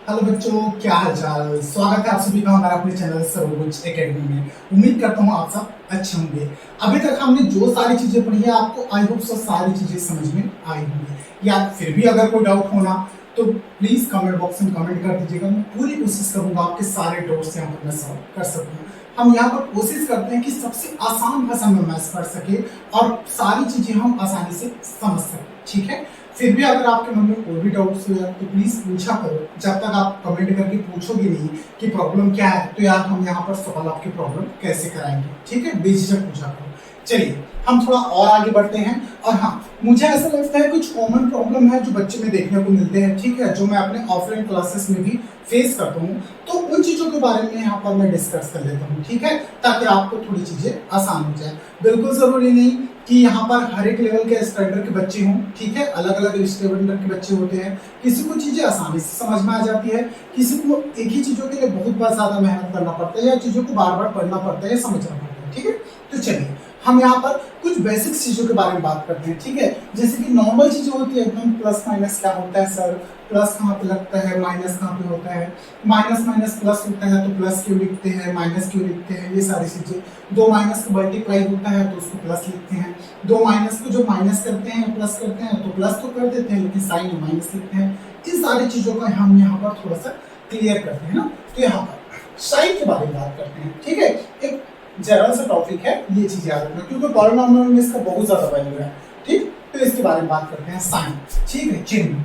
Hello बच्चों, क्या हाल चाल। स्वागत है आप सभी का हमारा अपने चैनल सर्वोच्च एकेडमी में। उम्मीद करता हूँ आप सब अच्छे होंगे। अभी तक हमने जो सारी चीजें पढ़ी है आपको आई होप सो सारी चीजें समझ में आई होंगी। या फिर भी अगर कोई डाउट होना तो प्लीज कमेंट बॉक्स में कमेंट कर दीजिएगा। मैं पूरी कोशिश करूंगा आपके सारे डाउट्स यहाँ पर मैं सॉल्व कर सकूँ। हम यहाँ पर कोशिश करते हैं कि सबसे आसान भाषा में मैथ्स पढ़ सके और सारी चीजें हम आसानी से समझ सकें। ठीक है, फिर भी अगर आपके मन में कोई भी डाउट्स हो यार तो प्लीज पूछा करो। जब तक आप कमेंट करके पूछोगे नहीं कि प्रॉब्लम क्या है तो यार हम यहाँ पर सवाल आपकी प्रॉब्लम कैसे कराएंगे। ठीक है, बेझिझक पूछा करो। चलिए हम थोड़ा और आगे बढ़ते हैं। और हाँ, मुझे ऐसा लगता है कुछ कॉमन प्रॉब्लम है जो बच्चे में देखने को मिलते हैं। ठीक है, जो मैं अपने ऑफलाइन क्लासेस में भी फेस करता हूँ, तो उन चीजों के बारे में यहाँ पर मैं डिस्कस कर लेता हूँ। ठीक है, ताकि आपको थोड़ी चीजें आसान हो जाए। बिल्कुल जरूरी नहीं कि यहाँ पर हर एक लेवल के स्टैंडर्ड के बच्चे हों। ठीक है, अलग अलग स्टैंडर्ड के बच्चे होते हैं। किसी को चीजें आसानी से समझ में आ जाती है, किसी को एक ही चीजों के लिए बहुत बार ज्यादा मेहनत करना पड़ता है या चीजों को बार बार पढ़ना पड़ता है, समझना पड़ता है। ठीक है, तो चलिए हम यहाँ पर कुछ बेसिक चीजों के बारे में बात करते हैं। ठीक है, जैसे कि नॉर्मल चीजें होती है एकदम, प्लस माइनस क्या होता है सर, प्लस कहाँ पे लगता है, माइनस कहाँ पे होता है, माइनस माइनस प्लस होता है तो प्लस क्यों लिखते हैं, माइनस क्यों लिखते हैं, ये सारी चीजें। दो माइनस का मल्टीप्लाई होता है तो उसको प्लस लिखते हैं। दो माइनस को जो माइनस करते हैं प्लस करते हैं तो प्लस तो कर देते हैं लेकिन साइन में माइनस लिखते हैं। इन सारी चीजों का हम यहाँ पर थोड़ा सा क्लियर करते हैं ना। तो यहाँ पर साइन के बारे में बात करते हैं। ठीक है, एक जनरल सा टॉपिक है, ये चीज याद रखना क्योंकि पॉलिनोमियल में इसका बहुत ज्यादा वैल्यू है। ठीक, तो इसके बारे में बात करते हैं साइन। ठीक है, चिन्ह,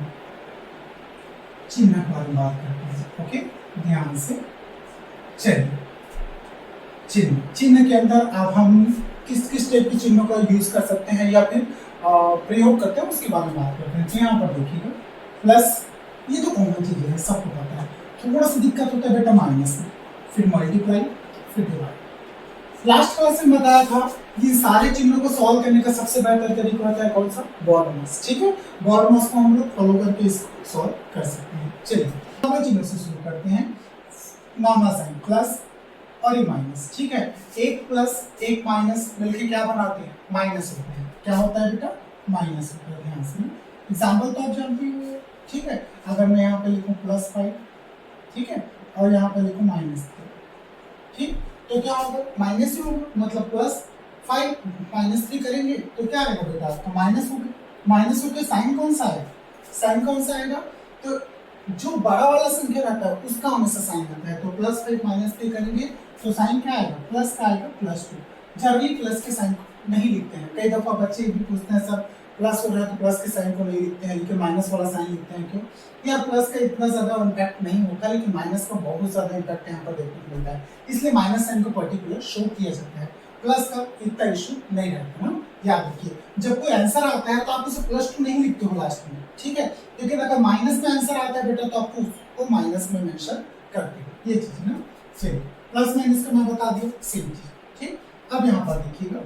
चिन्ह के बारे में बात करते हैं। ओके, ध्यान से चलिए। चिन्ह, चिन्ह के अंदर अब हम किस किस टाइप के चिन्हों का यूज कर सकते हैं या फिर प्रयोग करते हैं उसके बारे में बात करते हैं। तो यहाँ पर देखिएगा प्लस, ये तो कॉमन चीज है, सबको पता है। थोड़ा सा दिक्कत होता है बेटा माइनस में, फिर मल्टीप्लाई, फिर डिवाइड। लास्ट क्लास में बताया था ये सारे चिन्हों को सॉल्व करने का सबसे बेहतर तरीका होता है कौन सा, बॉर्डरमस। ठीक है, बॉर्डरमस को हम लोग फॉलो करके इसको सॉल्व कर सकते हैं। चलिए नॉर्मल चिन्हों से शुरू करते हैं। नॉर्मल साइन प्लस और ये माइनस। ठीक है, एक प्लस एक माइनस मिलके क्या बनाते हैं, माइनस होते हैं। क्या होता है बेटा, माइनस होता है। ध्यान से, एग्जाम्पल तो आप जानते हो। ठीक है, अगर मैं यहाँ पे लिखूँ +5, ठीक है, और यहाँ पे लिखूँ -3, ठीक, तो क्या होगा, माइनस ही होगा, मतलब +5 -3 करेंगे तो क्या आएगा बेटा, आपका माइनस होगा। माइनस होकर साइन कौन सा है, साइन कौन सा आएगा, तो जो बड़ा वाला संख्या रहता है उसका हमेशा साइन आता है। तो +5 -3 करेंगे तो साइन क्या आएगा, प्लस का आएगा, +2। जनरली प्लस के साइन नहीं लिखते हैं। कई दफा बच्चे भी पूछते हैं सर प्लस हो रहा है तो प्लस के साइन को नहीं लिखते हैं लेकिन माइनस वाला साइन लिखते हैं, क्यों? यार प्लस का इतना ज्यादा इम्पैक्ट नहीं होता लेकिन माइनस का बहुत ज्यादा इम्पैक्ट यहाँ पर देखने को मिलता है, इसलिए माइनस साइन को पर्टिकुलर शो किया जाता है। प्लस का इतना इशू नहीं रहता ना। याद रखिए, जब कोई आंसर आता है तो आप उसे +2 नहीं लिखते हो लास्ट में, ठीक है, लेकिन अगर माइनस में आंसर आता है बेटा तो आपको उसको माइनस में मेंशन करते हो, ये चीज ना। चलिए प्लस माइनस का मैं बता दिया, सेम चीज। ठीक, अब यहाँ पर देखिएगा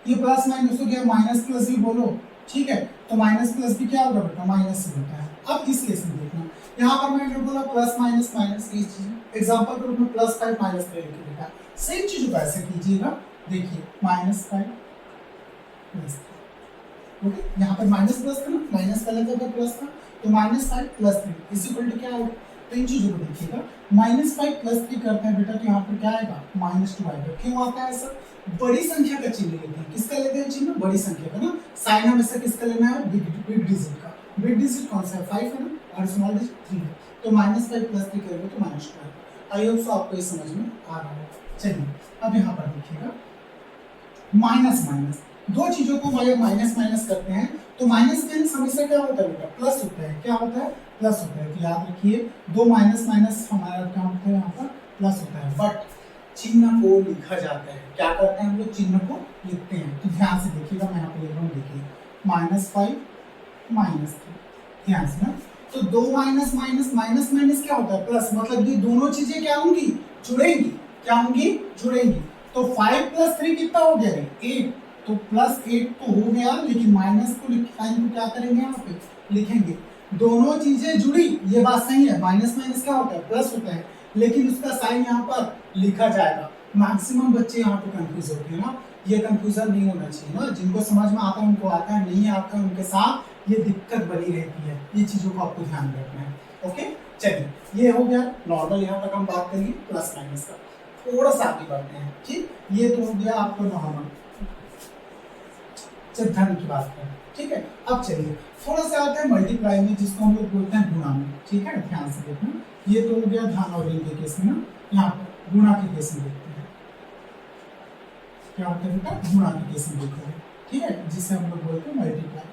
ये प्लस माइनस हो गया, माइनस प्लस भी बोलो, ठीक है, तो माइनस प्लस भी क्या होगा बेटा, माइनस ही होता है। अब इस केस में देखना, यहाँ पर मैंने बोला प्लस माइनस माइनस की चीज, एग्जांपल के रूप में +5 -3 लिख लिखा। सेम चीज को ऐसे कीजिएगा, देखिए -5 +3, ओके, यहाँ पर माइनस प्लस था ना, माइनस पहले था प्लस था, तो -5 +3 इज इक्वल टू क्या होगा। तो इन चीजों को देखिएगा, -5 +3 करते हैं बेटा तो यहाँ पर क्या आएगा, -2 आएगा। क्यों आता है ऐसा, बड़ी संख्या का चिन्ह लेते हैं। किसका लेते हैं चिन्ह, बड़ी संख्या का ना। साइन हमेशा किसका लेना है, बिग डिजिट का। बिग डिजिट कौन सा है, 5 है ना, और स्मॉल डिजिट 3 है। तो -5 +3 करेंगे तो -2 आएगा। आई होप सो आपको ये समझ में आ रहा है। चलिए अब यहाँ पर देखिएगा, माइनस माइनस, दो चीजों को माइनस माइनस करते हैं तो माइनस माइनस हमेशा क्या होता है बेटा, प्लस होता है। क्या होता है, प्लस होता है। तो याद रखिए, दो माइनस माइनस हमारा क्या होता है, यहाँ पर प्लस होता है, बट चिन्ह को लिखा जाता है। क्या करते हैं हम लोग, चिन्ह को लिखते हैं। तो ध्यान से देखिएगा, मैं यहाँ पे लिख रहा हूँ, देखिए -5 -3, ध्यान से ना। तो दो माइनस माइनस माइनस माइनस क्या होता है, प्लस, मतलब ये दोनों चीजें क्या होंगी, जुड़ेंगी। क्या होंगी, जुड़ेंगी। तो 5 + 3 कितना हो गया, 8, तो +8 तो हो गया, लेकिन माइनस को साइन को क्या करेंगे, यहाँ पे लिखेंगे। दोनों चीजें जुड़ी, ये बात सही है। माइनस माइनस क्या होता है, प्लस होता है, लेकिन उसका साइन यहाँ पर लिखा जाएगा। मैक्सिमम बच्चे यहाँ पे कंफ्यूज होते हैं ना, ये कंफ्यूजन नहीं होना चाहिए ना। जिनको समझ में आता है उनको आता है, नहीं आता है उनके साथ ये दिक्कत बनी रहती है। ये चीजों को आपको ध्यान रखना है। ओके, चलिए ये हो गया नॉर्मल, यहाँ तक हम बात करेंगे प्लस माइनस का। थोड़ा सा आगे बढ़ते हैं, ठीक। ये तो हो गया आपको नॉर्मल, धन की बात करें, ठीक है। अब चलिए थोड़ा सा आते हैं मल्टीप्लाई में, जिसको हम लोग बोलते हैं गुणा में, ठीक है। ध्यान से देखना, ये तो हो गया धन और ऋण के केस में ना, यहाँ पर गुणा के केस में देखते हैं क्या होता है बेटा, गुणा के केस में देखते हैं, ठीक है, जिसे हम लोग बोलते हैं मल्टीप्लाई।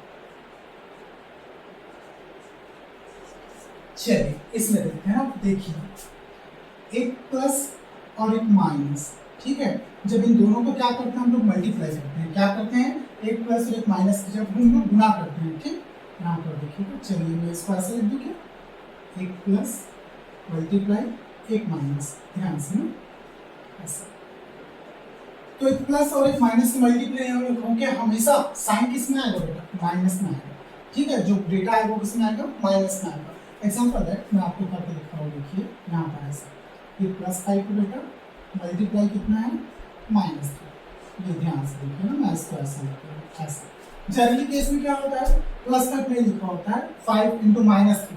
चलिए इसमें देखते हैं, आप देखिए एक प्लस और एक माइनस, ठीक है। जब इन दोनों को क्या करते हैं हम लोग मल्टीप्लाई करते हैं, क्या करते हैं, एक प्लस और एक माइनस के जब हम लोग गुणा करते हैं, ठीक। यहाँ पर देखिए, चलिए मैं इसको ऐसे लिख दूँ क्या, एक प्लस मल्टीप्लाई एक माइनस, ध्यान से ना ऐसा। तो एक प्लस और एक माइनस से मल्टीप्लाई होंगे, हमेशा साइन किस में आएगा बेटा, माइनस में आएगा, ठीक है। जो डेटा आएगा वो किस में आएगा, माइनस में आएगा। एग्जाम्पल दैट मैं आपको करके लिखा हूँ, देखिए यहाँ पर ऐसा, ये प्लस 5 बेटा मल्टीप्लाई कितना है, -3। ये ध्यान से देखिए ना, मैं इसको ऐसा लिखता हूँ, ऐसा। जनरली केस में क्या होता है, +5 नहीं लिखा होता है, 5 × -3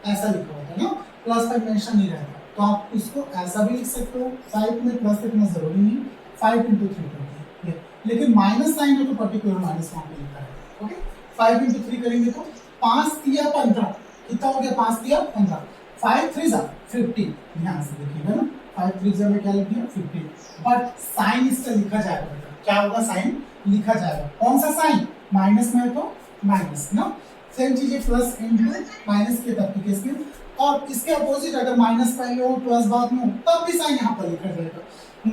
ऐसा लिखा होता है ना, +5 मेंशन नहीं रहता। तो आप इसको ऐसा भी लिख सकते हो, 5 में प्लस लिखना जरूरी नहीं, 5 × 3 कर दिया, लेकिन माइनस साइन हो तो पर्टिकुलर माइनस फॉर्म में लिखा है, ओके। 5 × 3 करेंगे तो 5 × 15 कितना हो गया, 5 × 15, 5 3 50, ध्यान से देखिएगा ना, 5 3 में क्या लिख दिया 50, बट साइन इसका लिखा जाएगा बेटा, क्या होगा, साइन लिखा जाएगा। कौन सा साइन, माइनस में है तो माइनस ना, सेम चीज है प्लस इंटू माइनस के तब के केस में, और इसके अपोजिट अगर माइनस पहले हो प्लस बाद में हो तब भी साइन यहाँ पर लिखा जाएगा।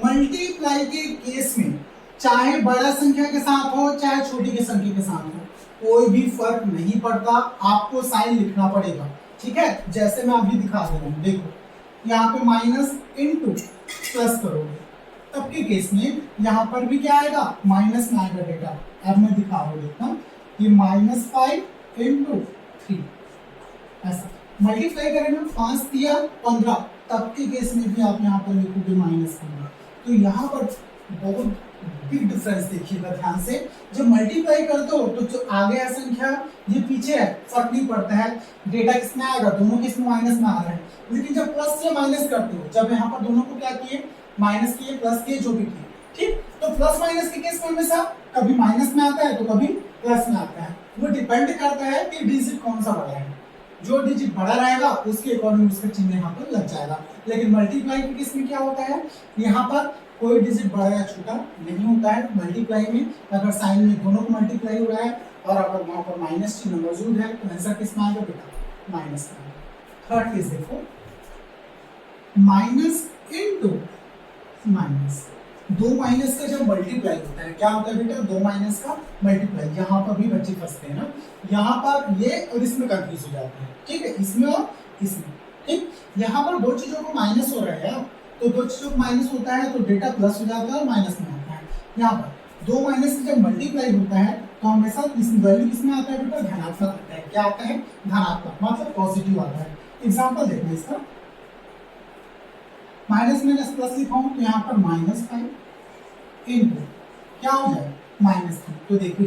मल्टीप्लाई के केस में चाहे बड़ा संख्या के साथ हो चाहे छोटी के संख्या के साथ हो, कोई भी फर्क नहीं पड़ता, आपको साइन लिखना पड़ेगा, ठीक है। जैसे मैं अभी दिखा दे रहा हूँ, देखो यहाँ पे माइनस इंटू प्लस करोगे तब के केस में यहाँ पर भी क्या आएगा, माइनस में आएगा बेटा। अब मैं दिखा रहा हूँ, ये -5 × 3 ऐसा मल्टीप्लाई करेंगे, 5 3 15 तब के केस में भी आप यहाँ पर लिखोगे -15। तो यहाँ पर बहुत बिग डिफरेंस देखिएगा ध्यान से, जब मल्टीप्लाई करते हो तो जो आगे है संख्या ये पीछे है, फर्क नहीं पड़ता है, डेटा किसमें आएगा, दोनों किस में माइनस में आ रहा है। लेकिन जब प्लस से माइनस करते हो, जब यहाँ पर दोनों को क्या किए, माइनस किए प्लस किए, जो भी किए, ठीक। तो प्लस माइनस के केस में हमेशा कभी माइनस में आता है तो कभी प्लस में आता है, वो डिपेंड करता है कि डिजिट कौन सा बड़ा है। जो डिजिट बड़ा रहेगा उसके अकॉर्डिंग उसका चिन्ह यहाँ पर लग जाएगा। लेकिन मल्टीप्लाई के केस में क्या होता है, यहाँ पर कोई डिजिट बड़ा या छोटा नहीं होता है। मल्टीप्लाई में अगर साइन में दोनों को मल्टीप्लाई हो रहा है और अगर वहां पर माइनस चिन्ह मौजूद है तो आंसर किस में आएगा बेटा, माइनस में आएगा। थर्ड केस देखो, माइनस इंटू माइनस, दो माइनस का जब मल्टीप्लाई होता है क्या होता है बेटा, दो माइनस का मल्टीप्लाई। यहाँ पर भी बच्चे फंसते हैं ना, यहाँ पर ये और इसमें कंफ्यूज हो जाते हैं, ठीक है, इसमें और इसमें, ठीक। यहाँ पर दो चीजों को माइनस हो रहा है, तो दो चीजों को माइनस होता है तो डेटा प्लस हो जाता है और माइनस में आता है। यहाँ पर दो माइनस का जब मल्टीप्लाई होता है तो हमेशा इस वैल्यू किसमें आता है बेटा, धनात्मक आता है। क्या आता है, धनात्मक, मतलब पॉजिटिव आता है। एग्जाम्पल देखना इसका, माइनस माइनस प्लस लिखा हूं तो यहाँ पर -5 इंटू क्या हो जाए -3। तो देखिए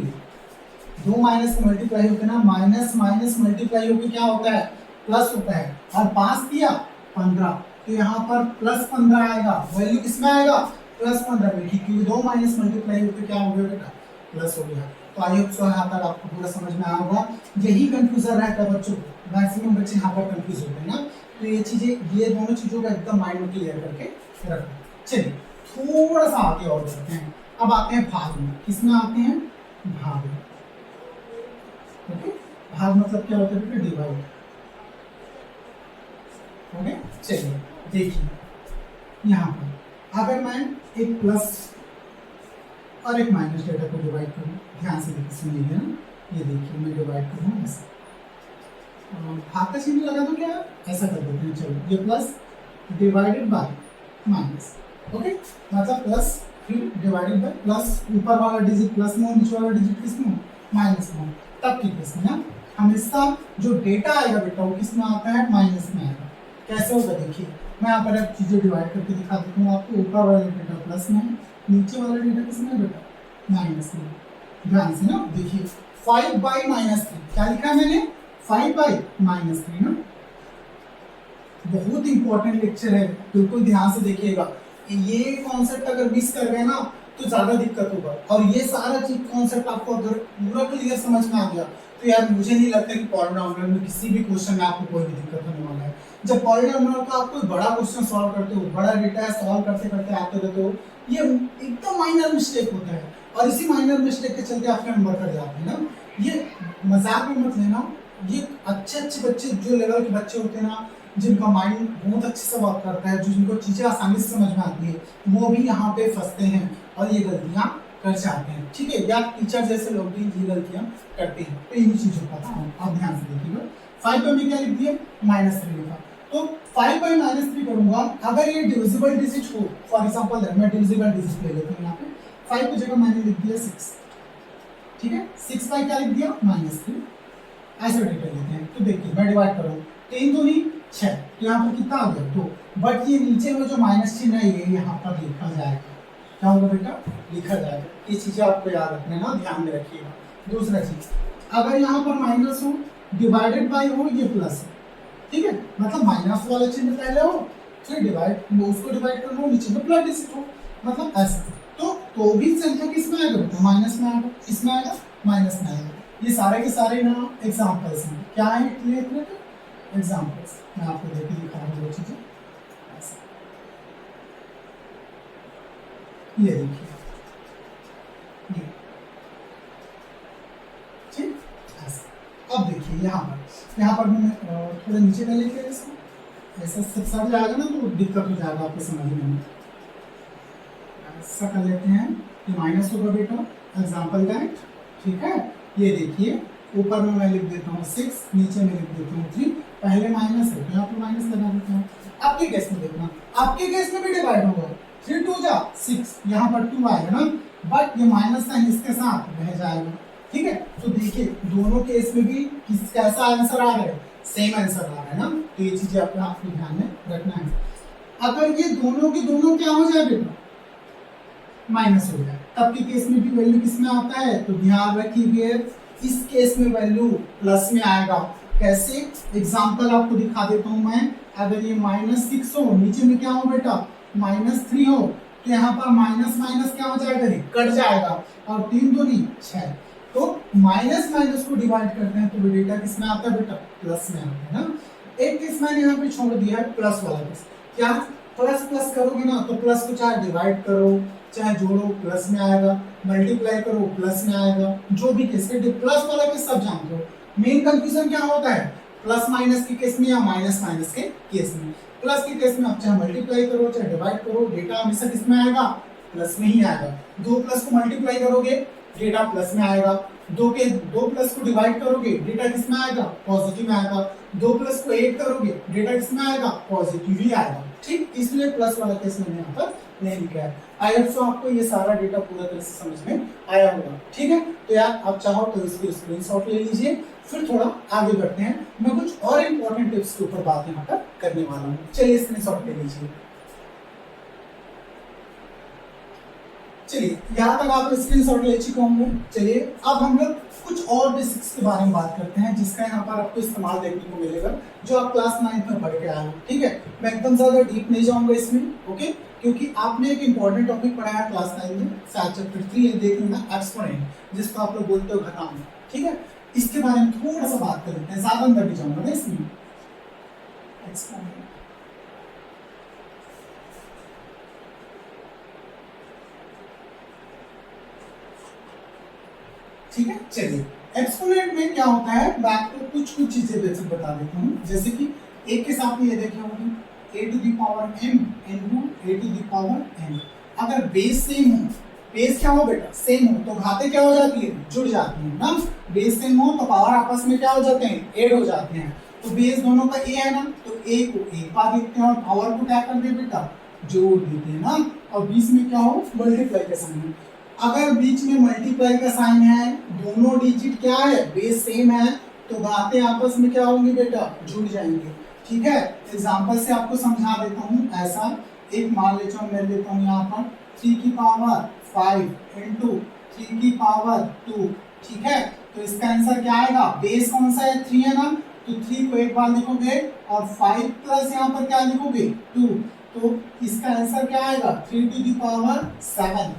दो माइनस मल्टीप्लाई होकर ना, माइनस माइनस मल्टीप्लाई होकर क्या होता है, प्लस होता है। और 5 दिया 15 तो यहाँ पर +15 आएगा, वैल्यू किसमें आएगा, +15 में, ठीक। क्योंकि दो माइनस मल्टीप्लाई होकर क्या हो गया बेटा, प्लस हो गया। तो आई होप सो यहाँ तक आपको पूरा समझ में आया होगा। यही कंफ्यूजन रहता है बच्चों को, मैक्सिमम बच्चे यहाँ पर कंफ्यूज होते हैं ना। तो ये चीजें, ये दोनों चीजों का एकदम माइंड में क्लियर करके रखो। चलिए थोड़ा सा आगे और बढ़ते हैं, अब आते हैं भाग में। किसमें आते हैं, भाग में, ओके। भाग मतलब क्या होता है, डिवाइड, ओके। चलिए देखिए यहाँ पर अगर मैं एक प्लस और एक माइनस डेटा को डिवाइड करूँ, ध्यान से देखिए, सुनिएगा ना, ये देखिए मैं डिवाइड करूँ ऐसा, भाग का चिन्ह लगा दो, क्या ऐसा कर देते हैं। चलो ये plus divided by minus, okay, मतलब प्लस फिर डिवाइडेड बाय प्लस, ऊपर वाला डिजिट प्लस में हो, नीचे वाला डिजिट किस में हो, माइनस में हो, तब की केस में ना हमेशा जो डेटा आएगा बेटा वो किस में आता है, माइनस में आएगा। कैसे होगा देखिए, मैं यहाँ पर अब चीजें डिवाइड करके दिखा देता हूँ आपको। ऊपर वाला डेटा प्लस में है, नीचे वाला डेटा किस में है बेटा, माइनस में। ध्यान से ना देखिए, 5/-3 क्या लिखा है मैंने, 5/-3 ना, बहुत इंपॉर्टेंट लेक्चर है, बिल्कुल ध्यान से देखिएगा। ये कॉन्सेप्ट अगर मिस कर गए ना तो ज्यादा दिक्कत होगा। और ये सारा चीज कॉन्सेप्ट आपको अगर पूरा क्लियर समझ में आ गया तो यार मुझे नहीं लगता कि पॉलिनॉमियल में किसी भी क्वेश्चन में आपको कोई भी दिक्कत होने वाला है। जब पॉलिनॉमियल का आप कोई बड़ा क्वेश्चन सॉल्व करते हो, बड़ा डेटा है, सॉल्व करते करते आते रहते हो, ये एकदम माइनर मिस्टेक होता है और इसी माइनर मिस्टेक के चलते आपके नंबर कट जाते हैं ना। ये मजाक में मत लेना। ये अच्छे अच्छे बच्चे, जो लेवल के बच्चे होते हैं ना, जिनका माइंड बहुत अच्छे से वर्क करता है, जो जिनको चीजें आसानी से समझ में आती है, वो भी यहाँ पे फंसते हैं और ये गलतियां कर जाते हैं। ठीक है, या टीचर जैसे लोग भी ये गलतियां करते हैं। तो इन्हीं चीजों का था, आप ध्यान से देखिएगा। 5 पे मैं क्या लिख दिया, -3 लिखा। तो 5 बाई -3 करूंगा, अगर ये डिविजिबल डिजिट हो, फॉर एग्जांपल मैं डिविजिबल डिजिट ले लेता हूँ यहाँ पे। 5 की जगह मैंने लिख दिया 6। ठीक है, 6 बाई क्या लिख दिया, -3। ऐसे डिवाइड कर लेते हैं। तो देखिए मैं डिवाइड करूँ, 3 दूनी 6, तो यहाँ पर कितना आ गया 2। बट ये नीचे में जो माइनस चिन्ह है ये यहाँ पर लिखा जाएगा। क्या होगा बेटा, लिखा जाएगा। ये चीजें आपको याद रखना है ना, ध्यान में रखिएगा। दूसरा चीज, अगर यहाँ पर माइनस हो, डिवाइडेड बाई हो, ये प्लस है। ठीक है, मतलब माइनस वाला चिन्ह पहले हो, फिर डिवाइड, उसको डिवाइड करना हो, नीचे में प्लस डिजिट हो, मतलब ऐसा। तो भी संख्या किसमें आएगा बेटा, माइनस में आएगा। इसमें आएगा, माइनस में आएगा। ये सारे के सारे ना एग्जाम्पल्स हैं। क्या है, क्लियर एग्जाम्पल्स। मैं आपको देख दिखा रहा हूँ वो चीजें। ये देखिए, ये ठीक ऐसा। अब देखिए यहाँ पर मैं थोड़ा नीचे कर लेते हैं इसको, ऐसा सब सट जाएगा ना तो दिक्कत हो जाएगा आपको समझने में। ऐसा कर लेते हैं कि माइनस होगा बेटा, एग्जाम्पल दैट। ठीक है, ये देखिए ऊपर में मैं लिख देता हूँ 6, नीचे में लिख देता हूँ 3। पहले माइनस है तो यहाँ पर माइनस लगा देता हूँ। आपके केस में देखना, आपके केस में भी डिवाइड होगा, 3 2 जा 6, यहाँ पर 2 आएगा ना, बट ये माइनस साइन इसके साथ रह जाएगा। ठीक है, तो देखिए दोनों केस में भी किस कैसा आंसर आ रहा है, सेम आंसर आ रहा है ना। तो ये चीजें आपको ध्यान में रखना है। अगर ये दोनों के दोनों क्या हो जाए बेटा, माइनस हो जाए, तब के केस में भी वैल्यू किस में आता है, तो ध्यान रखिए इस केस में वैल्यू प्लस में आएगा। कैसे, एग्जांपल आपको दिखा देता हूं मैं। अगर ये -6 हो, नीचे में क्या हो बेटा, -3 हो, तो यहाँ पर माइनस माइनस क्या हो जाएगा, कट जाएगा, और 3 दूनी 6। तो माइनस माइनस को डिवाइड करते हैं तो डेटा किस में आता है बेटा, प्लस में आता है ना। एक केस मैंने यहाँ पे छोड़ दिया है, प्लस वाला केस। क्या प्लस प्लस करोगे ना तो प्लस को चाहे डिवाइड करो चाहे जोड़ो प्लस में आएगा, मल्टीप्लाई करो प्लस में आएगा। जो भी केस है, प्लस वाला केस सब जानते हो। मेन कंफ्यूजन क्या होता है, प्लस माइनस के केस में या माइनस माइनस के केस में। प्लस के केस में आप चाहे मल्टीप्लाई करो चाहे डिवाइड करो, डेटा हमेशा किस में आएगा, प्लस में ही आएगा। 2 प्लस को मल्टीप्लाई करोगे डेटा प्लस में आएगा, 2 प्लस को डिवाइड करोगे डेटा किस में आएगा, पॉजिटिव में आएगा। 2 प्लस को 8 करोगे डेटा किस में आएगा, पॉजिटिव ही आएगा। ठीक, इसलिए प्लस वाला केस मैंने यहाँ पर नहीं लिखा है। आई होप सो आपको ये सारा डेटा पूरा तरह से समझ में आया होगा। ठीक है, तो यार आप चाहो तो इसकी स्क्रीनशॉट ले लीजिए, फिर थोड़ा आगे बढ़ते हैं। मैं कुछ और इम्पोर्टेंट टिप्स के ऊपर बात यहाँ पर करने वाला हूँ। चलिए स्क्रीनशॉट ले लीजिए। चलिए यहाँ तक आप स्क्रीनशॉट ले चुके होंगे। चलिए अब हम लोग कुछ और बेसिक्स के बारे में बात करते हैं, जिसका यहाँ पर आपको इस्तेमाल देखने को मिलेगा, जो आप क्लास 9 में पढ़ के आए हो। ठीक है, मैं एकदम ज्यादा डीप नहीं जाऊंगा इसमें, ओके, क्योंकि आपने एक इंपॉर्टेंट टॉपिक पढ़ा है क्लास 9 में, शायद चैप्टर 3 देख लेना, एक्सपोनेंट, जिसको आप लोग बोलते हो घटाना। ठीक है, इसके बारे में थोड़ा सा बात कर लेते हैं, ज्यादा अंदर भी जाऊंगा ना इसमें। एक्सपोनेंट, ठीक है, चलिए एक्सपोनेंट में क्या होता है, मैं आपको कुछ चीजें बेसिक बता देता हूँ। जैसे कि एक के साथ में ये देखे होंगे a to the power m into a to the power n। अगर बेस सेम हो, बेस क्या हो बेटा, सेम हो, तो घाते क्या हो जाती है, जुड़ जाती है ना। बेस सेम हो तो पावर आपस में क्या हो जाते हैं, ऐड हो जाते हैं। तो बेस दोनों का a है ना, तो a को एक बार लिखते हैं और पावर को क्या करते हैं बेटा, जोड़ देते हैं ना। और बीच में क्या हो, मल्टीप्लाई का साइन। अगर बीच में मल्टीप्लाई का साइन है, दोनों डिजिट क्या है, बेस सेम है, तो घाते आपस में क्या होंगे बेटा, जुड़ जाएंगे। ठीक है, एग्जांपल से आपको समझा देता हूँ। ऐसा एक मान लेता हूँ, मैं लेता हूँ यहाँ पर 3 की पावर 5 इंटू 3 की पावर 2। ठीक है, तो इसका आंसर क्या आएगा, बेस कौन सा है, 3 है ना, तो 3 को एक बार लिखोगे और 5 प्लस यहाँ पर क्या लिखोगे 2, तो इसका आंसर क्या आएगा 3 टू द पावर 7।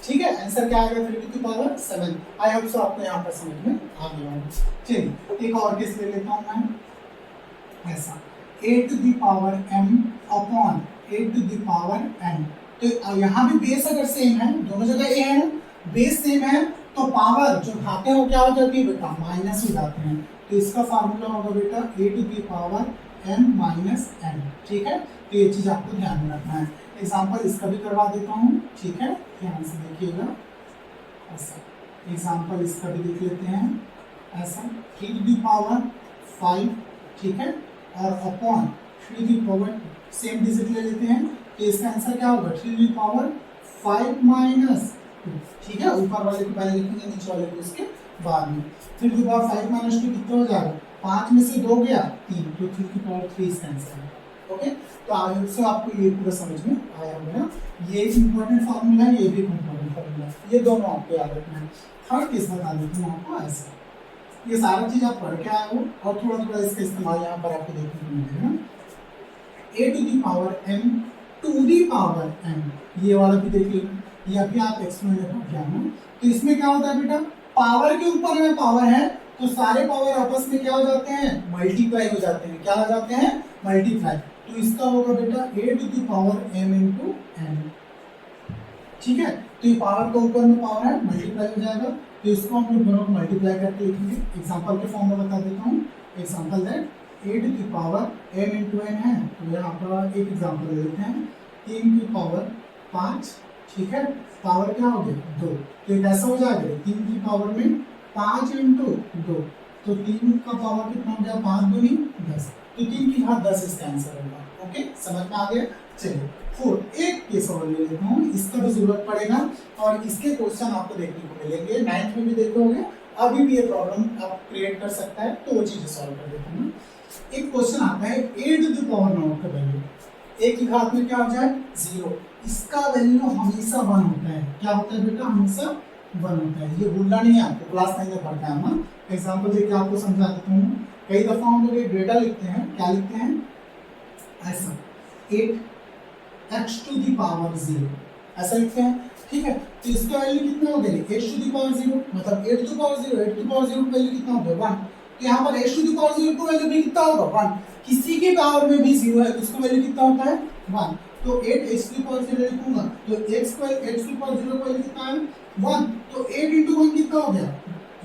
ठीक है, आंसर क्या आएगा 3 to the power 7। I hope so आपको यहाँ पर समझ में आ गया होगा। चलिए एक और केस ले लेता हूँ मैं, ऐसा a to the power m upon a to the power n। तो यहाँ भी बेस अगर सेम है, दोनों जगह a है, बेस सेम है, तो पावर जो घाते हैं वो क्या हो जाती है बेटा माइनस हो जाते हैं। तो इसका फार्मूला होगा बेटा a to the power m minus n। ठीक है, तो ये चीज आपको ध्यान में रखना है। एग्जाम्पल इसका भी करवा देता हूँ, ठीक है, ध्यान से देखिएगा। ऐसा एग्जाम्पल इसका भी देख लेते हैं, ऐसा 3 टू द पावर 5, ठीक है, और upon 3 to the power same digit ले लेते हैं, तो इसका आंसर क्या होगा 3 टू द पावर 5 माइनस 2। ठीक है, ऊपर वाले को पहले लिखेंगे, नीचे वाले को उसके बाद में। 3 टू द पावर 5 माइनस 2 कितना हो जाएगा, 5 में से 2 गया 3, तो 3 की पावर 3 इसका आंसर है। ओके, तो आई से आपको ये पूरा समझ में आया होगा। ये एक इम्पोर्टेंट फार्मूला है, ये भी एक इम्पोर्टेंट फार्मूला है, ये दोनों आपको याद रखना है। थर्ड केस बता देती हूँ आपको, ऐसा ये सारा चीज आप पढ़ के आए हो और थोड़ा थोड़ा इसका इस्तेमाल यहाँ पर आपको देखने को मिलेगा। a to the power m to the power n, ये वाला भी देख लीजिए, ये अभी आप एक्सप्लेन कर क्या है। तो इसमें क्या होता है बेटा, पावर के ऊपर में पावर है, तो सारे पावर आपस में क्या हो जाते हैं मल्टीप्लाई हो जाते हैं। क्या हो जाते हैं मल्टीप्लाई। तो इसका होगा बेटा a to the power m into n। ठीक है, तो ये पावर के ऊपर में पावर है, मल्टीप्लाई हो जाएगा, तो इसको हम लोग दोनों को मल्टीप्लाई करके लिखेंगे। एग्जांपल के फॉर्म में बता देता हूँ। Example that a to the power m into n है, तो यहाँ पर एक एग्जांपल ले लेते हैं, 3 की पावर 5, ठीक है, पावर क्या हो गया 2, तो कैसा हो जाएगा 3 की पावर में 5 इंटू 2, तो 3 का पावर कितना हो गया 5 दूनी 10, तो 3 की घात 10 इसका आंसर होगा। ओके, समझ में आ गया। चलिए फोर्थ एक केस और ले लेता हूँ, इसका भी जरूरत पड़ेगा और इसके क्वेश्चन आपको देखने को मिलेंगे, 9th में भी देखोगे, अभी भी ये प्रॉब्लम आप क्रिएट कर सकता है, तो वो चीजें सॉल्व कर देता हूँ। एक क्वेश्चन आता है a टू द पावर 9 का वैल्यू, a की घात में क्या हो जाए 0, इसका वैल्यू हमेशा 1 होता है। क्या होता है बेटा, हमेशा 1 होता है। ये भूलना नहीं है आपको, क्लास 9 में पढ़ना है ना। एग्जांपल देके आपको समझा देता हूँ। कई दफा हम लोग एक डेटा लिखते हैं, क्या लिखते हैं ऐसा 8x टू दी पावर 0, ऐसा लिखते हैं। ठीक है, तो इसका वैल्यू कितना हो गया h टू दी पावर 0, मतलब 8 टू पावर 0, 8 टू पावर 0 का वैल्यू कितना हो गया 1। तो यहाँ पर h टू दी पावर 0 का वैल्यू भी कितना होगा 1, किसी के पावर में भी 0 है तो उसका वैल्यू कितना होता है 1। तो 8 h टू दी पावर 0 लिखूंगा, तो x square h to the power 0 का वैल्यू कितना है 1, तो 8 into 1 कितना हो गया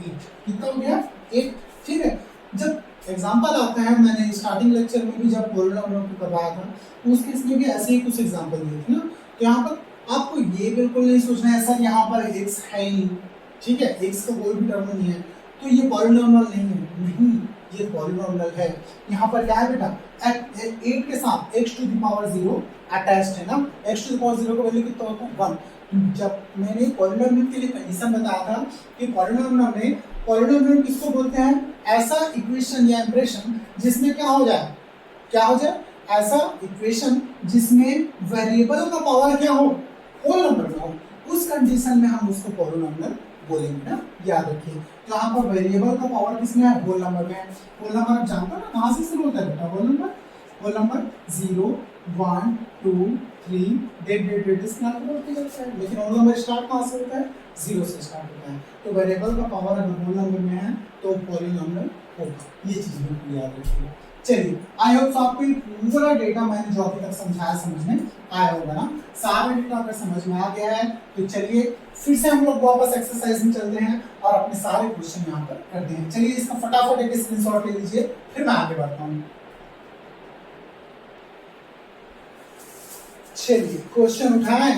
8, कितना हो गया 8। ठीक है, जब एग्जांपल आता है, मैंने स्टार्टिंग लेक्चर में भी जब पॉलिनॉमियल को करवाया था, उस केस में भी ऐसे ही कुछ एग्जांपल दिए थे ना। तो यहाँ पर आपको ये बिल्कुल नहीं सोचना है सर यहाँ पर x है ही, ठीक है, x का कोई भी टर्म नहीं है तो ये पॉलिनॉमियल नहीं है, नहीं ये पॉलिनॉमियल है। यहाँ पर क्या है बेटा 8 के साथ x to the power 0 attached है ना, x टू द पावर 0 का वैल्यू कितना होता है 1। जब मैंने पॉलिनॉमियल के लिए कंडीशन बताया था कि पॉलिनॉमियल किसको बोलते हैं, ऐसा इक्वेशन या इंप्रेशन जिसमें क्या हो जाए ऐसा इक्वेशन जिसमें वेरिएबल का पावर क्या हो होल नंबर में हो, उस कंडीशन में हम उसको पॉलिनॉमियल बोलेंगे ना, याद रखिए। तो यहाँ पर वेरिएबल का पावर किसमें है होल नंबर में। होल नंबर आप जानते हो ना कहाँ से शुरू होता है बेटा, होल नंबर 0 1 2 3 डेट इसके नंबर होते जाता है, लेकिन होल नंबर स्टार्ट कहाँ से होता है 0 से स्टार्ट होता है। तो वेरिएबल का पावर अगर होल नंबर में है तो पॉलिनॉमियल होगा, ये चीज बिल्कुल याद रखिए। चलिए आई होप आपको पूरा डेटा मैंने जो अभी तक समझाया समझ में आया होगा ना, सारा डेटा अगर समझ में आ गया है तो चलिए फिर से हम लोग वापस एक्सरसाइज में चलते हैं और अपने सारे क्वेश्चन यहाँ पर करते हैं। चलिए इसका फटाफट एक स्क्रीनशॉट ले लीजिए, फिर मैं आगे बढ़ता हूँ। चलिए क्वेश्चन उठाए,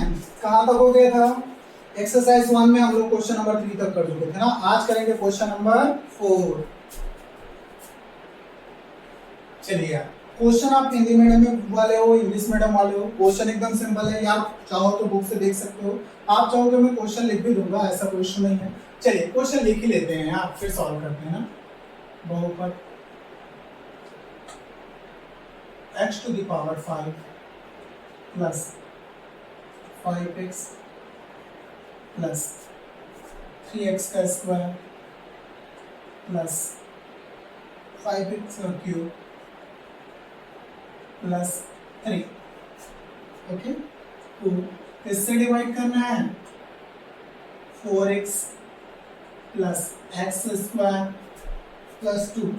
कहाँ तक हो गया था, एक्सरसाइज 1 में हम लोग क्वेश्चन नंबर 3 तक कर चुके थे ना, आज करेंगे क्वेश्चन नंबर 4। चलिए क्वेश्चन आप हिंदी मीडियम वाले हो इंग्लिश मीडियम वाले हो, क्वेश्चन एकदम सिंपल है, या चाहो तो बुक से देख सकते हो, आप चाहो तो मैं क्वेश्चन लिख भी दूंगा, ऐसा कोई इशू नहीं है। चलिए क्वेश्चन लिख ही लेते हैं आप, फिर सॉल्व करते हैं ना। बहुपद x to the power 5 plus 5x plus 3x का square plus 5x cube plus 3, okay. तो इससे डिवाइड करना है 4x plus x square plus 2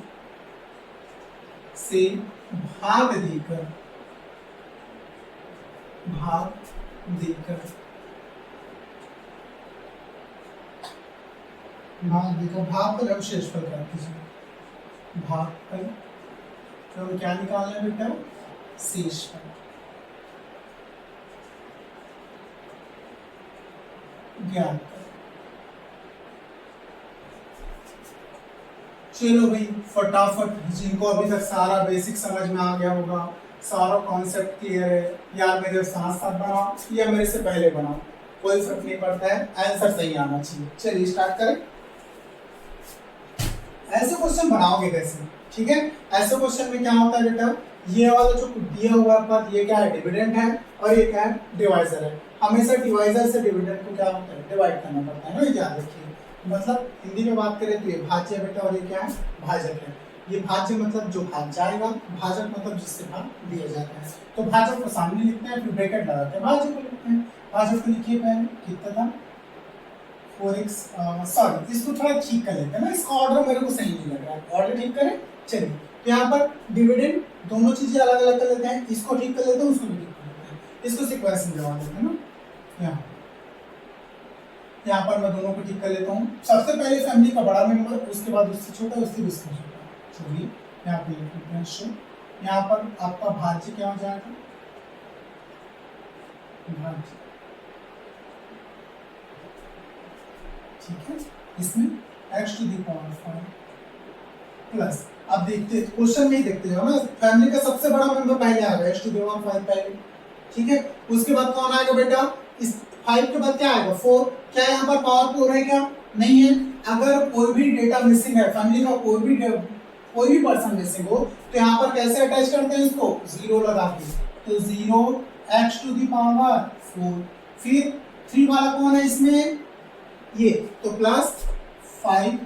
से भाग देकर भाग देकर भाग पर अवशेषफल कर दीजिए। भाग पर तो क्या निकालना है बेटा? शेषफल। ज्ञात कर। चलो भाई फटाफट, जिनको अभी तक सारा बेसिक समझ में आ गया होगा, सारा कॉन्सेप्ट क्लियर है, या मेरे साथ साथ बनाओ या मेरे से पहले बनाओ, कोई फर्क नहीं पड़ता है, आंसर सही आना चाहिए। चलिए स्टार्ट करें। ऐसे क्वेश्चन बनाओगे कैसे? ठीक है, ऐसे क्वेश्चन में क्या होता है बेटा, ये वाला जो दिया हुआ पद ये क्या है? डिविडेंड है, और ये क्या है? डिवाइजर है। हमेशा डिवाइजर से डिविडेंड को क्या होता है? डिवाइड करना पड़ता है ना, याद रखिए। मतलब हिंदी में बात करें तो ये भाज्य है बेटा, और ये क्या है? भाजक है। ये भाज्य मतलब जो भाग जाएगा, भाजक मतलब जिससे भाग दिया जाता है। तो भाजक को सामने लिखते हैं, फिर ब्रैकेट लगाते हैं, भाजक को लिखते हैं। भाजक को लिखिए पहले, कितना था? 4x, सॉरी इसको थोड़ा ठीक कर लेते हैं ना, इसका ऑर्डर मेरे को सही नहीं लग रहा है, ऑर्डर ठीक करें। चलिए यहाँ पर डिविडेंड दोनों चीजें अलग अलग कर लेते हैं, इसको ठीक कर लेते हैं, उसको भी ठीक कर लेते हैं, इसको सीक्वेंस में जमा देते हैं ना। यहाँ पर मैं दोनों को ठीक कर लेता हूँ। सबसे पहले फैमिली का बड़ा मेंबर, उसके बाद उससे छोटा, उससे उससे छोटा। चलिए यहाँ पे लिख लेते हैं शो। यहाँ पर आपका भाज्य क्या हो जाएगा? भाज्य, ठीक है। इसमें x to the power 5 plus, अब देखते क्वेश्चन में ही देखते हो ना, फैमिली का सबसे बड़ा मेंबर पहले आ गया, x टू दी पावर 5 पहले, ठीक है। उसके बाद कौन आएगा बेटा? इस 5 के बाद क्या आएगा? 4। क्या यहाँ पर पावर 4 है क्या? नहीं है। अगर कोई भी डेटा मिसिंग है, फैमिली का कोई भी पर्सन मिसिंग हो, तो यहाँ पर कैसे अटैच करते हैं इसको? 0 लगा के। तो 0 x टू दी पावर 4, फिर 3 वाला कौन है इसमें? ये, तो plus 5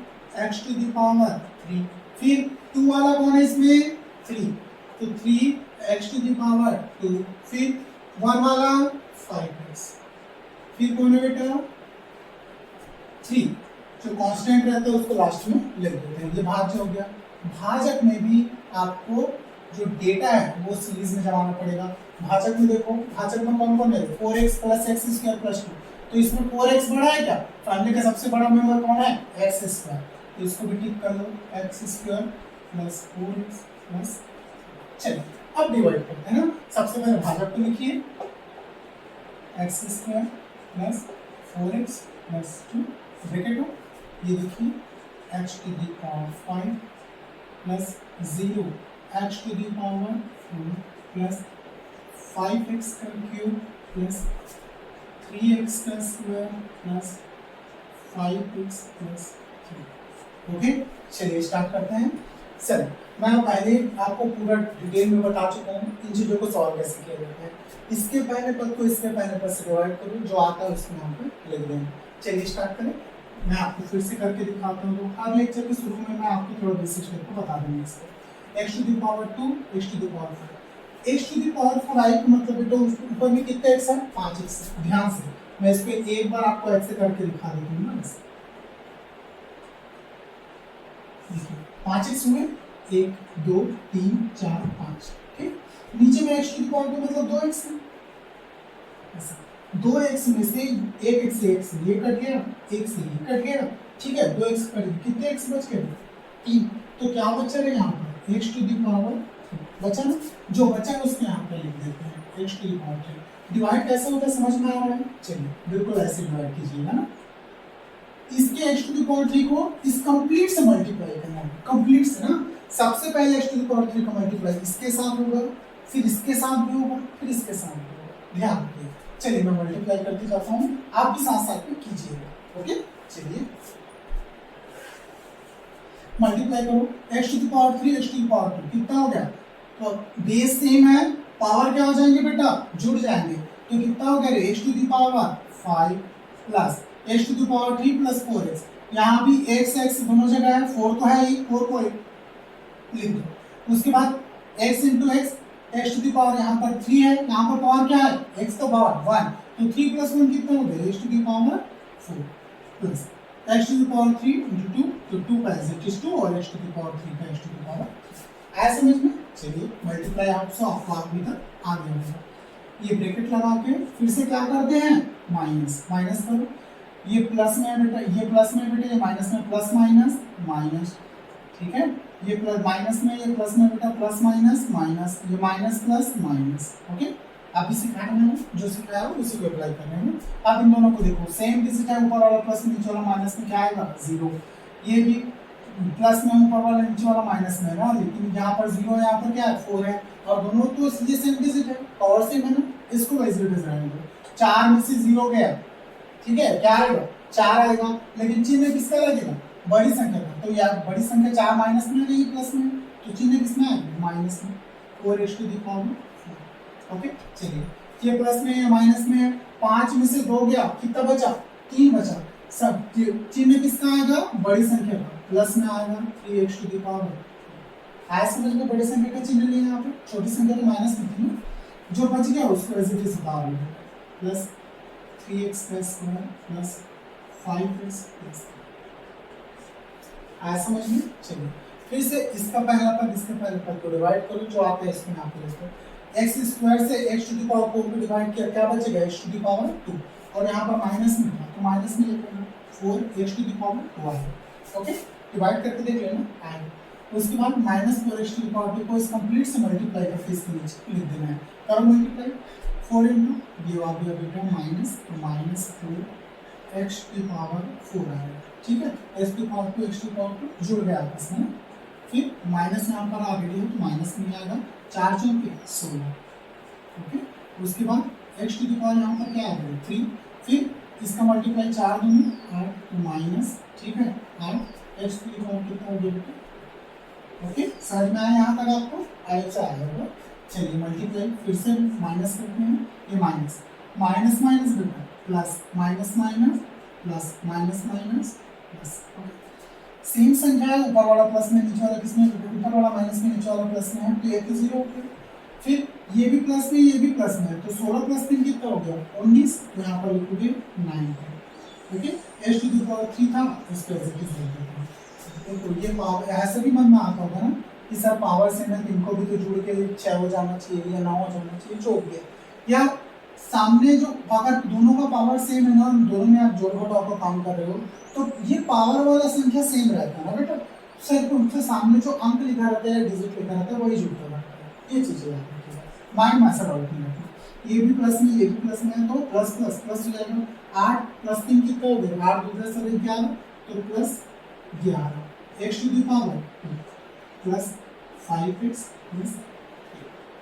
x to the power 3, फिर 2 वाला कौन है इसमें? 3, तो 3 x टू दी पावर 2, फिर 1 वाला 5x, फिर कौन है बेटा? 3, जो कांस्टेंट रहता है उसको लास्ट में लिख देते हैं। ये भाज्य हो गया। भाजक में भी आपको जो डेटा है वो सीरीज में जमाना पड़ेगा। भाजक में देखो, भाजक में कौन कौन है? 4x plus x square plus 2, तो इसमें 4x बड़ा है क्या? फैमिली का सबसे बड़ा मेंबर कौन है? एक्स स्क्वायर, तो इसको भी ठीक कर लो, x square plus 4x plus. चलिए अब डिवाइड करते हैं ना। सबसे पहले भाजक को लिखिए, एक्स स्क्वायर प्लस 4x प्लस 2 ब्रैकेट हो, ये देखिए x to the power 5 plus 0 x to the power 4 plus 5x का क्यूब प्लस 3x का square plus 5x plus 3। Okay, चलिए स्टार्ट करते हैं। सर मैं पहले आपको पूरा डिटेल में बता चुका हूँ इन चीज़ों को सॉल्व कैसे किया जाता है। इसके पहले पद को इसके पहले पद से डिवाइड करूँ, जो आता है उसमें यहाँ पे लिख देंगे। चलिए स्टार्ट करें। मैं आपको फिर से करके दिखाता हूँ। हर लेक्चर के शुरू में मैं आपको थोड़ा बेसिक स्टेप को बता दूंगा। इसको x to the power 2, x to the power 5, x to the power 5 का मतलब बेटा ऊपर में कितने x है? 5x। ध्यान से मैं इसको एक बार आपको ऐसे करके दिखा देता हूँ ना। 5x हुए, 1 2 3 4 5, ठीक। नीचे में x टू दी पावर 2 मतलब 2x है। 2x में से एक x से x ये कट गया, एक से ये कट गया, ठीक है। 2x कट गया, कितने x बच गए? 3। तो क्या बचा है यहाँ पर? x टू दी पावर 3 बचा ना। जो बचा है उसको यहाँ पर लिख देते हैं x to the power 3। Divide कैसे होता है समझ में आ रहा है? चलिए बिल्कुल ऐसे डिवाइड कीजिएगा ना। इसके x टू दी पावर 3 को इस कंप्लीट से मल्टीप्लाई करना है, कंप्लीट से ना। सबसे पहले x टू दी पावर 3 का मल्टीप्लाई इसके साथ होगा, फिर इसके साथ भी होगा, फिर इसके साथ भी होगा। ध्यान रखिए। चलिए मैं मल्टीप्लाई करते जाता हूँ, आप भी साथ साथ में कीजिएगा। ओके, चलिए मल्टीप्लाई करो। x to the power 3 x to the power 2 कितना हो गया? तो बेस सेम है, पावर क्या हो जाएंगे बेटा? जुड़ जाएंगे। तो कितना हो गया? x to the power 5 plus x to the power 3 plus 4x। यहाँ भी x दोनों जगह है, 4 तो है ही, 4 को लिख दो। उसके बाद x into x, x to the power यहाँ पर 3 है, यहाँ पर पावर क्या है, x का पावर 1, तो 3 प्लस 1 कितना हो गया, x to the power 4 plus x to the power 3 into 2, तो 2 का एज इज 2 और x टू दी पावर 3 का x टू दी पावर, आया समझ में। चलिए मल्टीप्लाई आपको अभी तक आ गया होगा। ये ब्रैकेट लगा के फिर से क्या करते हैं, माइनस माइनस करो, ये प्लस में है बेटा, ये प्लस में बेटा, ये माइनस में, प्लस माइनस माइनस, ठीक है, ये प्लस माइनस में, ये प्लस में बेटा, प्लस माइनस माइनस, ये माइनस प्लस माइनस, ओके। अभी सिखाया मैंने, जो सिखाया उसी को अप्लाई करना है। अब इन दोनों को देखो, सेम डिजिट है, ऊपर वाला प्लस नीचे वाला माइनस में क्या आएगा, 0। ये भी प्लस में ऊपर वाला नीचे वाला माइनस में है ना, लेकिन यहाँ पर 0 है, यहाँ पर क्या है 4 है, और दोनों तो इसलिए सेम डिजिट है, पावर सेम है ना, इसको वैसे रहने दो। 4 में से 0 गया, ठीक है, क्या आएगा, 4 आएगा, लेकिन चिन्ह किसका लगेगा, बड़ी संख्या का, तो यार बड़ी संख्या 4 माइनस में नहीं प्लस में, तो चिन्ह किसमें आएगा, माइनस में, 4x to the power 4, okay. चलिए ये प्लस में है, माइनस में है, 5 में से 2 गया, कितना बचा, 3 बचा, सब चिन्ह किसका आएगा, बड़ी संख्या का, प्लस में आएगा 3x टू दी पावर, आया समझ में, बड़ी संख्या का चिन्ह लिया यहाँ पे, छोटी संख्या तो माइनस में थी ना, जो बच गया उसको एज इट इज उतार लो, plus 3x square plus 5x plus, आया समझ में। चलिए फिर से इसका पहला पद इसके पहले पद को डिवाइड करो, जो आता है इसमें यहाँ पे लिखो, x स्क्वायर से x टू दी पावर 4 को डिवाइड किया, क्या बचेगा, x टू दी पावर 2, और यहाँ पर माइनस में था तो माइनस में लिखना, 4x टू दी पावर 2 आएगा, ओके। डिवाइड करके देख लेना आएगा। उसके बाद minus 4x to the power 2 को इस कंप्लीट से मल्टीप्लाई करके इसके नीचे लिख देना है, करो मल्टीप्लाई, 4 इंटू ये आ गया बेटा माइनस, तो minus 4x to the power 4 आएगा, ठीक है, x to the power 2 x to the power 2 जुड़ गया आपस में, फिर माइनस यहाँ पर आ गई है तो माइनस में आएगा, 4 चौके 16, ओके। उसके बाद x टू दी पावर यहाँ पर क्या आ गया 3, फिर इसका मल्टीप्लाई 4 दूनी 8, तो माइनस, ठीक है, 8 x टू दी पावर कितना हो गया बेटा, ओके। समझ में आया यहाँ तक आपको, आया आएगा। चलिए मल्टीप्लाई फिर से माइनस करते हैं, ये माइनस माइनस माइनस बेटा plus, minus minus plus, minus minus plus, same संख्या है, ऊपर वाला प्लस में नीचे वाला किसमें, ऊपर वाला माइनस में नीचे वाला प्लस में है, तो ये तो 0 हो गया, फिर ये भी प्लस में ये भी प्लस में है, तो 16 प्लस 3 कितना हो गया 19, तो यहाँ पर लिखोगे 9, okay. x to the power 3 था, इसका एग्जिट लिख देते हैं, तो ये पावर ऐसे भी मन में आता होगा ना कि सर पावर से मैं इनको भी तो जुड़ के 6 हो जाना चाहिए या 9 हो जाना चाहिए, जो भी है, या सामने जो अगर दोनों का पावर सेम है ना, दोनों में आप जोड़ घटाव का काम कर रहे हो, तो ये पावर वाला संख्या सेम रहता है ना बेटा, सिर्फ उनसे सामने जो अंक लिखा रहता है, डिजिट लिखा रहता है, वही जुड़ता रहता है, ये चीजें याद रखिएगा, माइंड में ऐसा डाउट नहीं रहता, ये भी प्लस में ये भी प्लस में है, तो प्लस प्लस प्लस हो जाएगा, 8 प्लस 3 कितना हो गया, 8 दूसरे से 11, तो plus 11, x to the power 2 plus 5x plus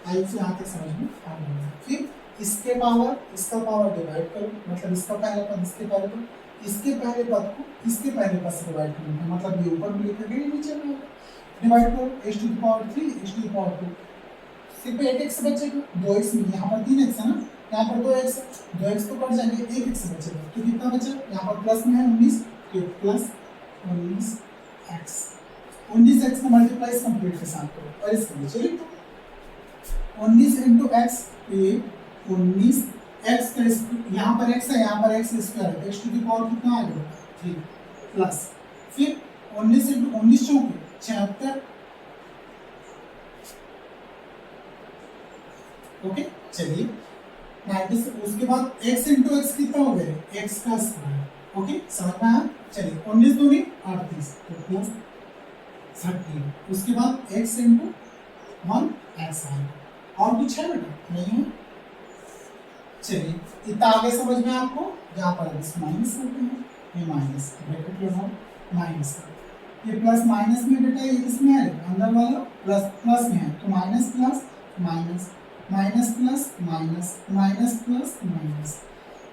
8 से यहाँ तक समझ में आ गया। फिर इसके पावर इसका पावर डिवाइड करो, मतलब इसका पहले पद इसके पहले पद, इसके पहले पद को इसके पहले पद से डिवाइड करेंगे, मतलब ये ऊपर में लिखा गया नीचे में डिवाइड करो, x to the power 3 x to the power 2, सिर्फ 8x बचेगा, 2x में यहाँ पर 3x है ना, यहाँ पर 2x है, 2x तो कट जाएंगे, 1x बचेगा, तो कितना बचा, यहाँ पर प्लस में है 19, तो प्लस 19x, 19x का मल्टीप्लाई कंप्लीट के साथ करो, और इसके नीचे लिख दो 19 इंटू एक्स, ये 19 x का यहाँ पर x है, यहाँ पर x स्क्वायर है, x टू दी पावर कितना आ गया 3 प्लस, फिर 19 इंटू 19 चौके 76, ओके। चलिए 90, उसके बाद x इंटू एक्स कितना हो गया, x का स्क्वायर, ओके, समझ में आया। चलिए 19 दूनी 38, तो प्लस 30, उसके बाद x इंटू 1x आएगा, और कुछ है बेटा नहीं है। चलिए इतना आगे समझ में आपको, यहाँ पर इस माइनस करते हैं, ये माइनस ब्रैकेट लगाओ, माइनस ये प्लस माइनस में बेटा ये किसमें है, अंदर वाला प्लस प्लस में है, तो minus plus minus, minus plus minus, minus plus minus,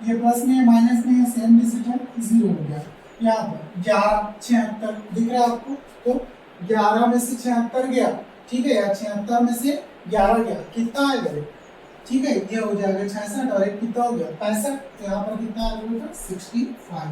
ये प्लस में है माइनस में है, सेम डिजिट है, 0 हो गया। यहाँ पर 11 76 दिख रहा है आपको, तो 11 में से 76 गया, ठीक है, या 76 में से 11 गया, कितना आएगा, ठीक है, ये हो जाएगा 66, और एक कितना हो गया 65, तो यहाँ पर कितना आ गया 65,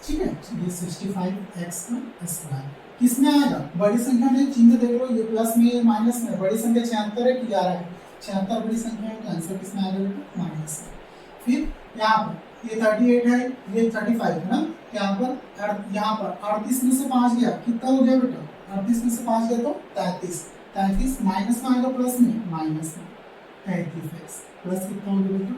ठीक है। ये 65x का स्क्वायर किस में आएगा, बड़ी संख्या में चिन्ह देख लो, ये प्लस में ये माइनस में, बड़ी संख्या 76 है कि 11 है, 76 बड़ी संख्या है, तो आंसर किस में आएगा बेटा माइनस। फिर यहाँ पर ये 38 है, ये 35 है ना, यहाँ पर 38 में से 5 गया, कितना हो गया बेटा, 38 में से 5 गया तो 33, 33 माइनस में आएगा प्लस में, माइनस में 33x प्लस कितना हो गया बेटा।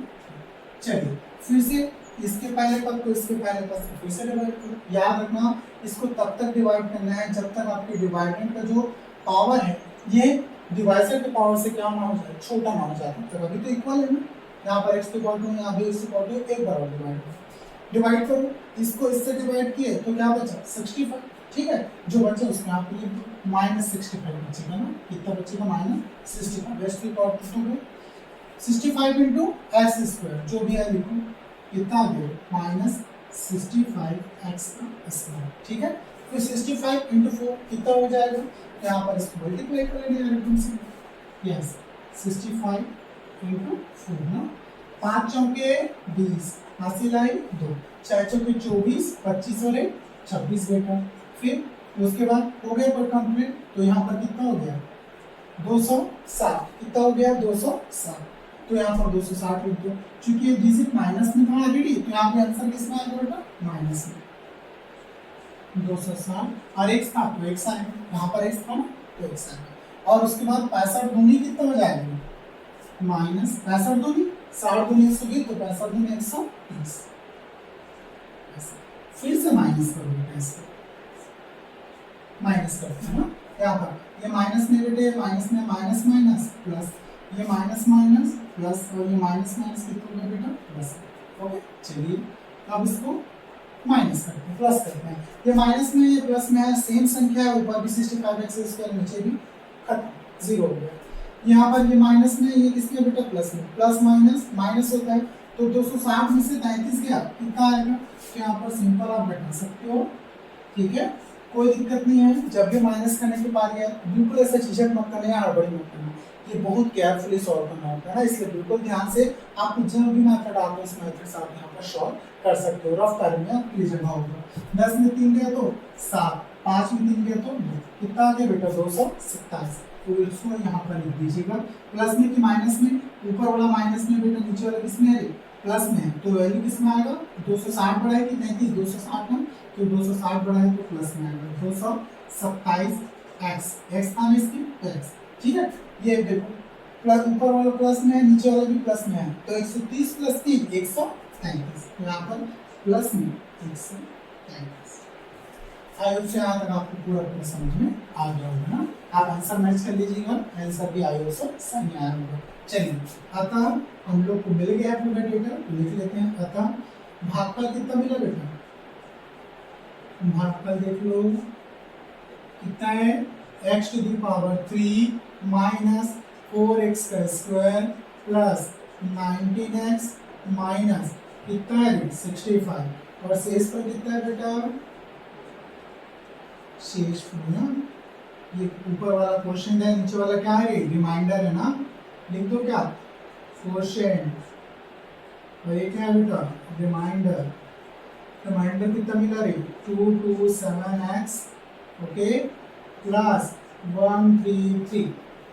चलिए फिर से इसके पहले पद को इसके पहले पद से फिर से डिवाइड करो। याद रखना इसको तब तक डिवाइड करना है जब तक आपके डिवाइडेंड का जो पावर है ये डिवाइजर के पावर से क्या ना हो जाए, छोटा ना हो जाए। तो अभी तो इक्वल है ना, यहाँ पर x इक्वल टू यहाँ भी x इक्वल टू एक बराबर डिवाइड करो, इसको इससे डिवाइड किए तो क्या बचा 65, ठीक है। जो बचा उसमें आप लिख दो -65 बचेगा ना, कितना बचेगा -65, x equal to 65 into x square, जो भी है लिखो, कितना आ गया -65x का स्क्वायर, ठीक है। फिर 65 इंटू 4 कितना हो जाएगा, यहाँ पर इसको मल्टीप्लाई कर लेंगे एकदम से, यस 65 इंटू 4 ना, 5 चौके 20, हासिल आई 2, 4 चौके 24, 25 और 26 बेटा। फिर उसके बाद हो गया पर कंप्लीट, तो यहाँ पर कितना हो गया 260, कितना हो गया 260, तो यहाँ पर 260 लिख दो, क्योंकि ये डिजिट माइनस में था ऑलरेडी, तो यहाँ पे आंसर किसमें आएगा बेटा माइनस में 260, और x था तो x आएगा, यहाँ पर x था ना तो x आएगा। और उसके बाद 65 दूनी कितना हो जाएगा, माइनस 65 दूनी 60 दूनी 120, तो 65 दूनी 130, फिर से माइनस करो बेटा, इसको माइनस करते हैं ना, यहाँ पर ये माइनस में बेटे, माइनस में माइनस माइनस प्लस, ये माइनस माइनस प्लस, और ये माइनस माइनस कितना होगा बेटा प्लस। ओके चलिए अब इसको माइनस करते हैं, प्लस करते हैं, ये माइनस में ये प्लस में है, सेम संख्या है, ऊपर भी 65x स्क्वायर, नीचे भी खत्म, जीरो हो गया। यहाँ पर ये माइनस में, ये किसके बेटा प्लस में, प्लस माइनस माइनस होता है, तो 260 में से 33 गया, कितना आएगा, तो यहाँ पर सिंपल आप बैठा सकते हो, ठीक है, कोई दिक्कत नहीं है। जब भी माइनस करने के बाद यार बिल्कुल ऐसा झिझक मत करना, हड़बड़ी मत करना, ये बहुत केयरफुली सॉल्व करना होता है ना, इसलिए बिल्कुल ध्यान से आप जो भी मेथड आते हैं उस मेथड से आप यहाँ पर सॉल्व कर सकते हो, रफ टाइम में आपके लिए जगह होगा। 10 में 3 गया तो 7, 5 में 3 गया तो 2, कितना आ गया बेटा 227, तो इसको यहाँ पर लिख दीजिएगा, प्लस में कि माइनस में, ऊपर वाला माइनस में बेटा, नीचे वाला किसमें है प्लस में, तो वैल्यू किसमें आएगा 260 बढ़ाए कि 33, 260 में, तो 260 बढ़ाए तो प्लस में आएगा 227x, x था इसकी x, ठीक है। ये देखो प्लस, ऊपर वाला प्लस में है, नीचे वाला भी प्लस में है, तो 130 प्लस 3 133, तो यहाँ पर प्लस में 133। आई होप से यहाँ तक आपको पूरा पूरा समझ में आ गया होगा ना, आप आंसर मैच कर लीजिएगा, आंसर भी आई होप से सही आया होगा। चलिए अतः हम लोग को मिल गया पूरा डेटा, लिख लेते हैं, अतः भागफल कितना मिला बेटा, भागफल देख लो कितना है, x to the power 3 minus 4x का स्क्वायर प्लस 19x माइनस कितना है 65, और शेष पर कितना है बेटा, शेष ना, ये ऊपर वाला क्वेश्चन है, नीचे वाला क्या है रिमाइंडर है ना, लिख दो क्या क्वेश्चन, और ये क्या है बेटा रिमाइंडर, रिमाइंडर कितना मिला रे 227x, ओके प्लस 133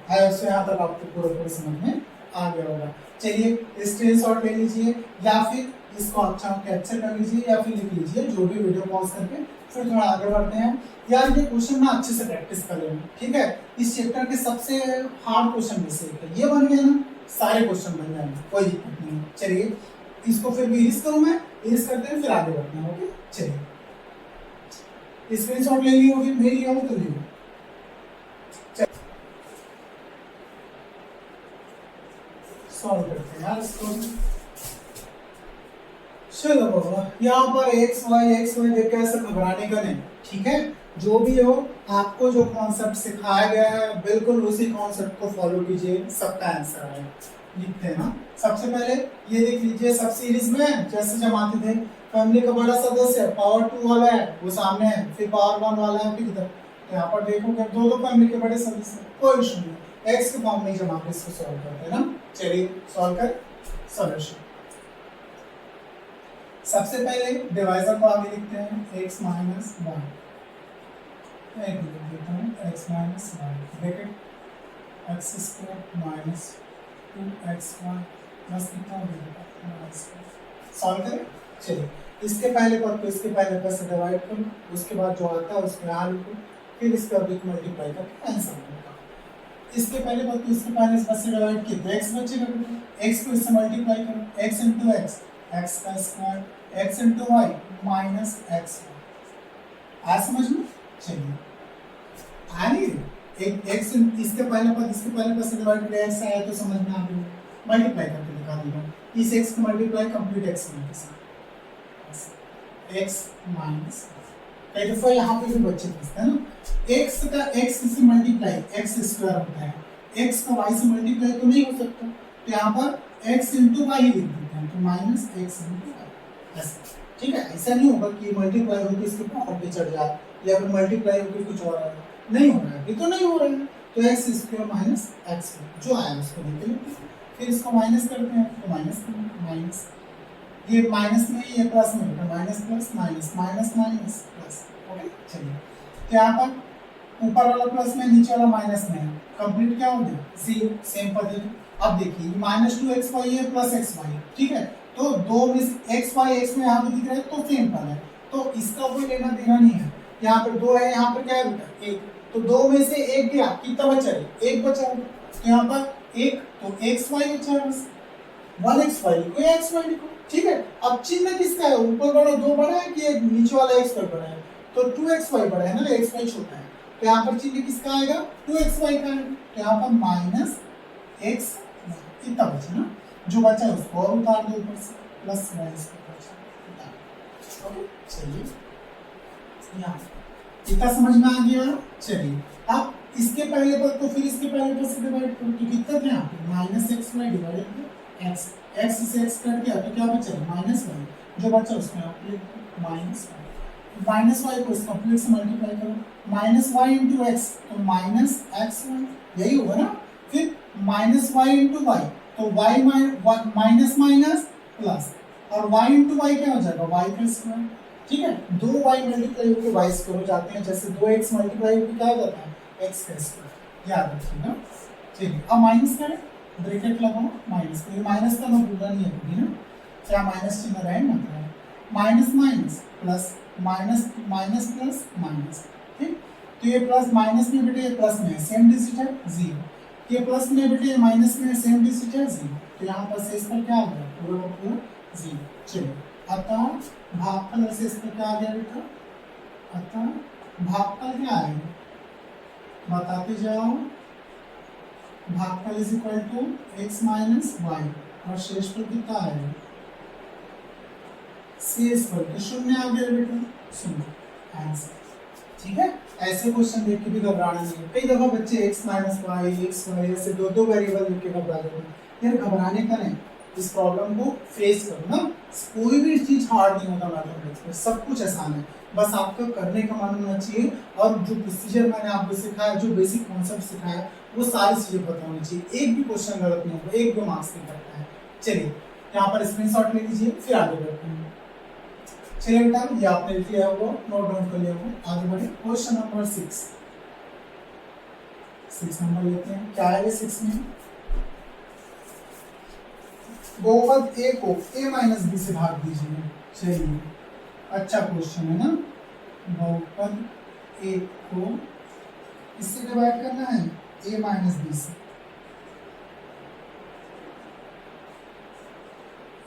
है, उससे यहाँ तक आपको पूरा पूरा समझ में आ गया होगा। चलिए स्क्रीनशॉट ले लीजिए, या फिर इसको अच्छा कैप्चर कर लीजिए, या फिर लिख लीजिए, जो भी वीडियो पॉज करके फिर थोड़ा आगे बढ़ते हैं। यार ये क्वेश्चन ना अच्छे से प्रैक्टिस कर लेना, ठीक है, इस चैप्टर के सबसे हार्ड क्वेश्चन में से एक है, ये बन गया ना, सारे क्वेश्चन बन जाएंगे, कोई दिक्कत नहीं। चलिए इसको फिर भी इरेज करूँ मैं, इरेज करते हैं फिर आगे बढ़ते हैं। ओके चलिए स्क्रीनशॉट ले ली होगी, नहीं लिया हो तो ले लो। सॉल्व करते हैं यार इसको, चलो बाबा, यहाँ पर एक्स वाई देख के ऐसे घबराने का नहीं, ठीक है, जो भी हो आपको जो कॉन्सेप्ट सिखाया गया है बिल्कुल उसी कॉन्सेप्ट को फॉलो कीजिए, सबका आंसर है। लिखते हैं ना, सबसे पहले ये देख लीजिए, सब सीरीज में जैसे जमाते थे, फैमिली का बड़ा सदस्य पावर 2 वाला है वो सामने है, फिर पावर 1 वाला है फिर इधर, यहाँ पर देखोगे दो फैमिली के बड़े सदस्य, कोई इशू नहीं, एक्स के फॉर्म में जमा के इसको सॉल्व करते हैं ना। चलिए सॉल्व कर सॉल्यूशन, सबसे पहले डिवाइजर को आगे लिखते हैं x माइनस वन, एक लिख देता हूँ x minus one bracket x square minus 2xy plus कितना हो जाएगा, सॉल्व करें। चलिए इसके पहले पद को इसके पहले पद से डिवाइड करो, उसके बाद जो आता है उसमें यहाँ लिखो, फिर इस पर भी मल्टीप्लाई करके आंसर मिलेगा। इसके पहले पद को इसके पहले पद से डिवाइड किया तो x बचेगा, x को इससे मल्टीप्लाई करो, x इंटू एक्स, एक्स का square, x into y minus x, आज समझ में। चलिए आगे एक x इसके पहले पद से डिवाइड किया x आया तो समझ में आ गया, मल्टीप्लाई करके दिखा दूंगा, इस x को मल्टीप्लाई कंप्लीट x के साथ x माइनस कई दफा यहाँ पे भी बच्चे पूछते हैं ना, x का x से मल्टीप्लाई x स्क्वायर होता है, x का y से मल्टीप्लाई तो नहीं हो सकता, तो यहाँ पर x इंटू वाई लिख देते हैं, तो माइनस एक्स इंटू वाई ऐसे, ठीक है। ऐसा नहीं होगा कि मल्टीप्लाई होकर इसके पावर पे चढ़ जाए या फिर मल्टीप्लाई होकर कुछ और आए, नहीं हो रहा है, ये तो नहीं हो रहा है, तो एक्स स्क्वायर माइनस एक्स जो आया उसको लेते हैं, फिर इसको माइनस करते हैं तो माइनस माइनस, ये माइनस में ये प्लस में होगा, minus plus minus minus minus plus, okay. चलिए तो यहाँ पर ऊपर वाला प्लस में नीचे वाला माइनस में है, कंप्लीट क्या हो गया, जीरो, सेम पद है। अब देखिए माइनस 2xy है प्लस xy, ठीक है, तो दो में से xy x में यहाँ पे दिख रहा है तो सेम पद है, तो इसका कोई लेना देना नहीं है, यहाँ पर दो है, यहाँ पर क्या है बेटा एक, तो दो में से एक गया, कितना बचा है, एक बचा है, तो यहाँ पर एक तो xy बचा है बस, 1xy लिखो या xy लिखो, ठीक है। अब चिन्ह किसका है, ऊपर वाला दो बड़ा है कि नीचे वाला xy बड़ा है, तो 2xy बड़ा है ना, xy छोटा है, तो यहाँ पर चिन्ह किसका आएगा, 2xy का है, तो यहाँ पर माइनस x इतना बचा ना, जो बचा है उसको और उतार दो ऊपर से, प्लस माइनस उतार, ओके। चलिए यहाँ इतना समझ में आ गया। चलिए अब इसके पहले पद तो फिर इसके पहले पद से डिवाइड करो, तो कितना था यहाँ पे minus x y divided x, x से एक्स कट गया तो क्या बचा माइनस वाई, जो बचा उसमें आप लिख माइनस वाई, माइनस वाई को इस कंप्लीट से मल्टीप्लाई करो, माइनस वाई इंटू एक्स तो माइनस एक्स वाई, यही होगा ना, फिर माइनस वाई इंटू वाई तो वाई माइनस माइनस प्लस, और वाई इंटू वाई क्या हो जाएगा, वाई का स्क्वायर, ठीक है। दो वाई मल्टीप्लाई होकर वाई स्क्वायर हो जाते हैं, जैसे दो एक्स मल्टीप्लाई होकर क्या हो जाता है एक्स का स्क्वायर, याद रखिएगा। चलिए अब माइनस करें, ब्रैकेट लगाओ माइनस, तो ये माइनस का ना भूलना नहीं है कभी ना, क्या माइनस चिन्ह रहे मत रहे, minus minus plus minus minus plus minus, ठीक। तो ये प्लस माइनस में बेटे ये प्लस में सेम डिजिट है जीरो, ये प्लस में बेटे माइनस में सेम डिजिट है जीरो, तो यहाँ पर शेष पर क्या होगा पूरा पूरा जीरो। चलिए अतः भागफल से इस पर क्या आ गया बेटा, अतः भागफल क्या आएगा बताते जाओ, भागफल is equal to x minus y, और शेष पर कितना आएगा, शेष पर तो शून्य आ गया बेटा, शून्य आंसर, ठीक है। ऐसे क्वेश्चन देख के भी घबराना नहीं है, कई दफा बच्चे x minus y x y ऐसे दो दो वेरिएबल लिख के घबरा जाते हैं, यार घबराने का नहीं, इस प्रॉब्लम को फेस करो ना, कोई भी चीज हार्ड नहीं होता मैथमेटिक्स में, सब कुछ आसान है, बस आपको करने का मन होना चाहिए, और जो प्रोसीजर मैंने आपको सिखाया, जो बेसिक कॉन्सेप्ट सिखाया, वो सारी चीजें पता होनी चाहिए, एक भी क्वेश्चन गलत नहीं होगा, एक भी मार्क्स नहीं करता है। चलिए यहाँ पर स्क्रीनशॉट ले लीजिए, फिर आगे बढ़ते हैं। चलिए बेटा ये आपने लिख लिया होगा, नोट डाउन कर लिया होगा, आगे बढ़े क्वेश्चन नंबर 6 नंबर लेते हैं, क्या है 6 में, बहुपद a को a माइनस बी से भाग दीजिए। चलिए अच्छा क्वेश्चन है ना, बहुपद a को इससे डिवाइड करना है a माइनस बी से,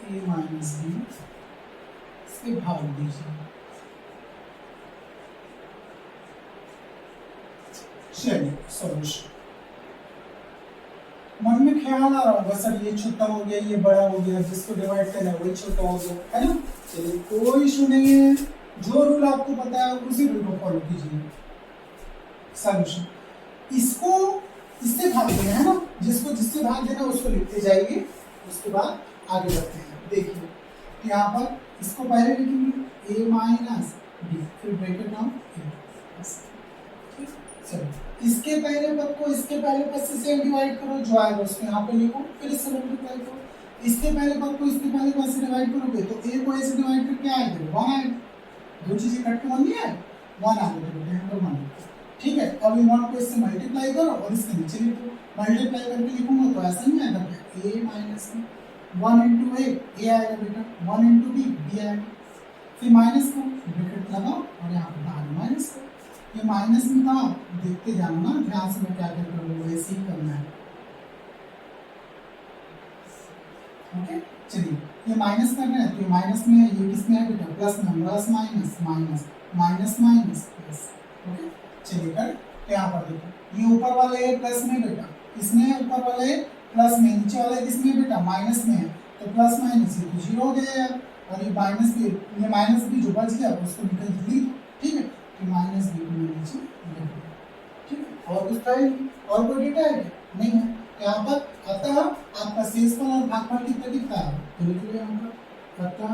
a माइनस बी से भाग दीजिए। चलिए सॉल्यूशन, मन में ख्याल आ रहा होगा सर ये छोटा हो गया ये बड़ा हो गया, जिसको डिवाइड करना है वही छोटा हो गया, है ना। चलिए कोई इशू नहीं है, जो रूल आपको पता है उसी रूल को फॉलो कीजिए। सॉल्यूशन, इसको इससे भाग देना है ना, जिसको जिससे भाग देना उसको लिखते जाइए, उसके बाद आगे बढ़ते हैं। देखिए यहाँ पर इसको पहले लिखेंगे a माइनस बी, फिर ब्रैकेट डाउन चलो इसके पहले पद को इसके पहले पद से सेम डिवाइड करो, जो आएगा उसको यहाँ पे लिखो, फिर इससे मल्टीप्लाई करो, इससे पहले पद को इसके पहले पद से डिवाइड करोगे तो a को a से डिवाइड करके आएगा 1 आएगा, दो चीजें कट के 1 नहीं है, 1 आ गया बेटा यहाँ पर 1। ठीक है, अब इन 1 को इससे मल्टीप्लाई करो और इसके नीचे लिखो, मल्टीप्लाई करके लिखूंगा तो ऐसा नहीं आएगा क्या, a माइनस में 1 इंटू a आएगा बेटा, 1 इंटू b आएगा, फिर माइनस को ब्रैकेट लगाओ और यहाँ पर बाहर माइनस को, ये माइनस में था, देखते जाना ना ध्यान से मैं क्या क्या कर रहा हूँ, ऐसे ही करना है। ओके चलिए, ये माइनस कर रहे हैं तो ये माइनस में है, ये किसमें है बेटा, प्लस में, plus minus minus minus minus plus. Okay चलिए कर, तो यहाँ पर देखो ये ऊपर वाले है प्लस में बेटा, इसमें ऊपर वाले प्लस में, नीचे वाले किसमें बेटा माइनस में है, तो प्लस माइनस ये तो जीरो हो गया यार, और ये माइनस भी, ये माइनस भी जो बच गया उसको निकल दी। ठीक है, तो माइनस भी को नीचे लिख दिया। ठीक है, और कुछ था ही नहीं, और कोई डेटा है क्या, नहीं है यहाँ पर। अतः आपका शेषफल और भागफल कितना कितना है, तो लिख लिया यहाँ पर, अतः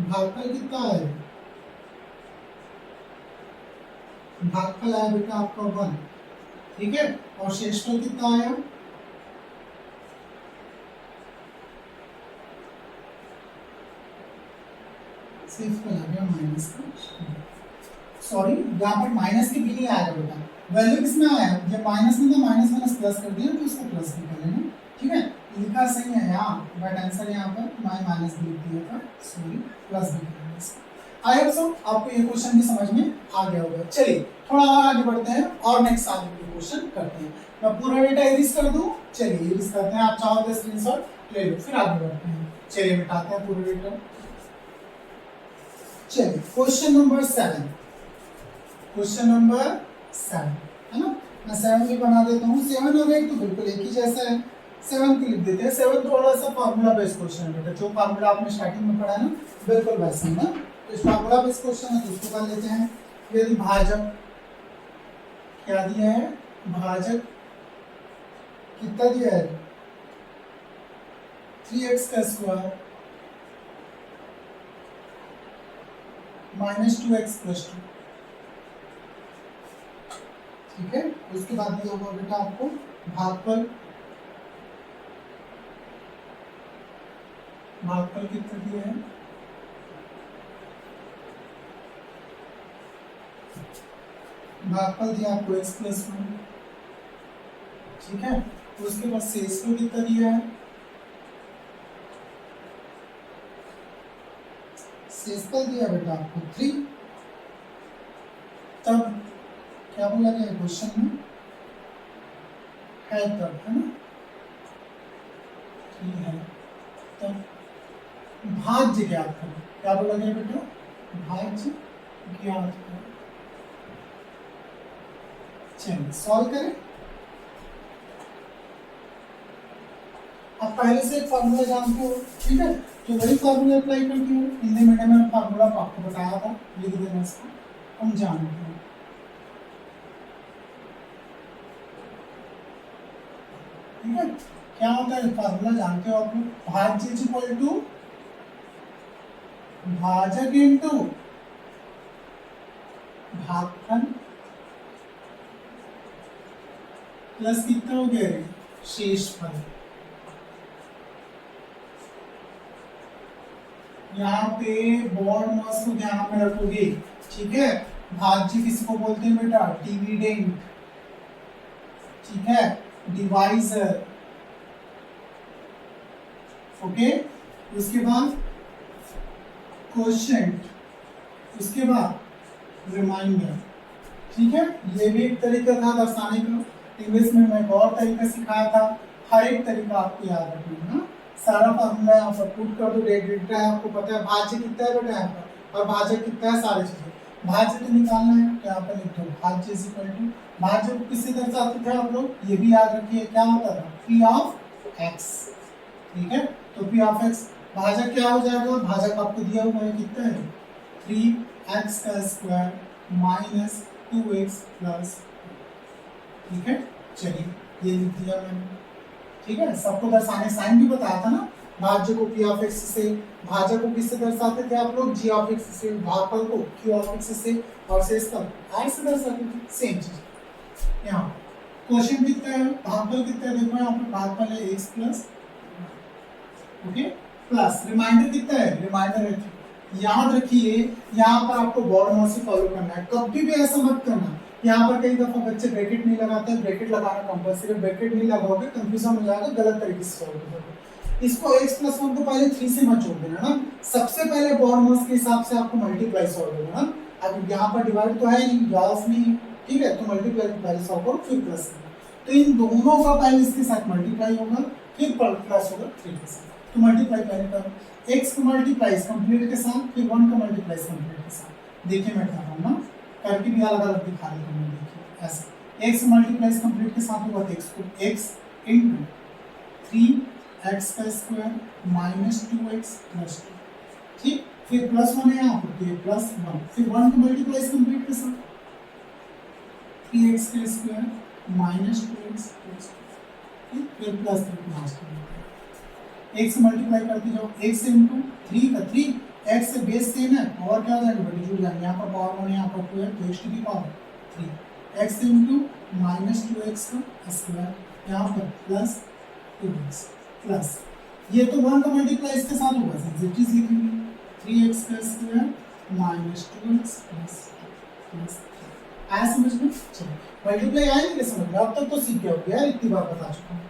भागफल कितना है, भागफल आया बेटा आपका 1। ठीक है, और शेषफल कितना आया, शेषफल आ गया माइनस का, सॉरी यहाँ पर माइनस के भी नहीं आएगा बेटा, वैल्यू किसमें आया, जब माइनस में था माइनस माइनस प्लस कर दिया तो इसको प्लस भी कर लेना। ठीक है, लिखा सही है यहाँ, बट आंसर यहाँ पर माइनस भी लिख दिया था, सॉरी प्लस भी कर लेना इसको। आई होप सो आपको ये क्वेश्चन भी समझ में आ गया होगा। चलिए थोड़ा और आगे बढ़ते हैं और नेक्स्ट आगे के क्वेश्चन करते हैं। मैं पूरा डेटा इरेज कर दूं, चलिए इरेज करते हैं, आप चाहो तो स्क्रीनशॉट ले लो, फिर आगे बढ़ते हैं। चलिए मिटाते हैं पूरा डेटा। चलिए क्वेश्चन नंबर 7, क्वेश्चन नंबर 7 है ना, मैं 7 भी बना देता हूँ, 7 और 8 तो बिल्कुल एक ही जैसा है, 7 को लिख देते हैं। 7 थोड़ा सा फार्मूला बेस्ड क्वेश्चन है बेटा, जो फार्मूला आपने स्टार्टिंग में पढ़ा है ना बिल्कुल वैसा ही ना, तो इस फार्मूला बेस्ड क्वेश्चन है तो उसको कर लेते हैं। यदि भाजक क्या दिया है, भाजक कितना दिया है, 3x का स्क्वायर माइनस 2x प्लस 2। ठीक है, उसके बाद दिया होगा बेटा आपको भागफल, भागफल कितना दिया है, भागफल दिया आपको x प्लस 1। ठीक है, उसके बाद शेषफल कितना दिया है, शेषफल दिया बेटा आपको 3। तब क्या बोला गया क्वेश्चन में है, तब है ना, ठीक है, तब भाज्य ज्ञात करो, क्या बोला गया बेटा, भाज्य ज्ञात करो। चलिए सॉल्व करें। आप पहले से एक फार्मूला जानते हो, ठीक है, तो वही फार्मूला अप्लाई करते हो। हिंदी मीडियम में फार्मूला आपको बताया था, लिख देना इसको, हम जानते हैं। ठीक है, क्या होता है फार्मूला जानते हो आप लोग, भाज्य इज इक्वल टू भाजक इंटू भागफल प्लस कितना हो गया शेषफल। यहाँ पे बोर्ड मास को ध्यान में रखोगे। ठीक है, भाज्य किसको बोलते हैं बेटा, डिविडेंड। ठीक है, डिवाइजर। ओके, उसके बाद क्वोशिएंट, उसके बाद रिमाइंडर। ठीक है, ये भी एक तरीका था दर्शाने का। इंग्लिश में मैं एक और तरीका सिखाया था, हर एक तरीका आपको याद रखना है। सारा फॉर्मूला यहाँ पर पुट कर दो, डेटा है आपको पता है, भाज्य कितना है बेटा यहाँ पर, और भाजक कितना है, सारी चीजें। भाज्य तो निकालना है तो यहाँ पर लिख दो भाज्य इज इक्वल टू, भाज्य को किससे दर्शाते थे आप लोग, ये भी याद रखिए, क्या होता था, पी ऑफ एक्स। ठीक है, तो पी ऑफ एक्स, भाजक क्या हो जाएगा, भाजक आपको दिया हुआ है कितना है, 3x का स्क्वायर माइनस 2x प्लस। ठीक है, चलिए ये लिख दिया मैंने। ठीक है, सबको दर्शाने साइन भी बताया था ना, भाज्य को p ऑफ x से, भाजक को किससे दर्शाते थे आप लोग, g ऑफ x से, भागफल को q ऑफ x से, और शेषफल r से दर्शाते थे, सेम चीज। यहाँ क्वेश्चन कितना है, भागफल कितना है, देखो यहाँ पर भागफल है x plus, okay plus reminder कितना है, रिमाइंडर है 3। याद रखिए यहाँ पर आपको बोर्ड नोट से फॉलो करना है, कभी भी ऐसा मत करना। यहाँ पर कई दफा बच्चे ब्रैकेट नहीं लगाते, ब्रैकेट लगाना कंपल्सरी, ब्रैकेट नहीं लगाओगे कंफ्यूजन हो जाएगा, गलत तरीके से सॉल्व करोगे। इसको x + 1 को पहले 3 से मत जोड़ देना ना, सबसे पहले बोर्ड नोट के हिसाब से आपको मल्टीप्लाई सॉल्व करना ना। अब यहाँ पर डिवाइड तो है नहीं, ऑफ नहीं है, ठीक है, तो मल्टीप्लाई पहले सॉल्व करो फिर प्लस करना। तो इन दोनों का पहले इसके साथ मल्टीप्लाई होगा फिर प्लस होगा 3 के साथ। तो मल्टीप्लाई पहले करो, x को मल्टीप्लाइज कंप्लीट के साथ, फिर 1 को मल्टीप्लाइज कंप्लीट के साथ। देखिए मैं कर रहा हूँ ना, करके भी अलग अलग दिखा देता हूँ। देखिए ऐसा x मल्टीप्लाइज कंप्लीट के साथ होगा तो x को x इंटू 3x का स्क्वायर माइनस 2x प्लस 2, ठीक, फिर प्लस 1 है यहाँ पर तो ये प्लस 1, फिर 1 को मल्टीप्लाइज कंप्लीट के साथ 3x का स्क्वायर माइनस 2x प्लस 2, फिर प्लस 3 लास्ट में x मल्टीप्लाई करते जाओ, x इंटू 3 का 3, x से बेस सेम है, पावर क्या हो जाएगा बेटा जुड़ जाएगा, यहाँ पर पावर 1 यहाँ पर 2 है तो x to the power 3, x into minus 2x का स्क्वायर, यहाँ पर प्लस 2x प्लस, ये तो 1 का मल्टीप्लाई इसके साथ होगा, सिंपल लिखेंगे 3x का स्क्वायर माइनस 2x प्लस आया समझ में। चलो मल्टीप्लाई आया नहीं समझ में, अब तक तो सीख गया हो यार, इतनी बार बता चुका हूँ।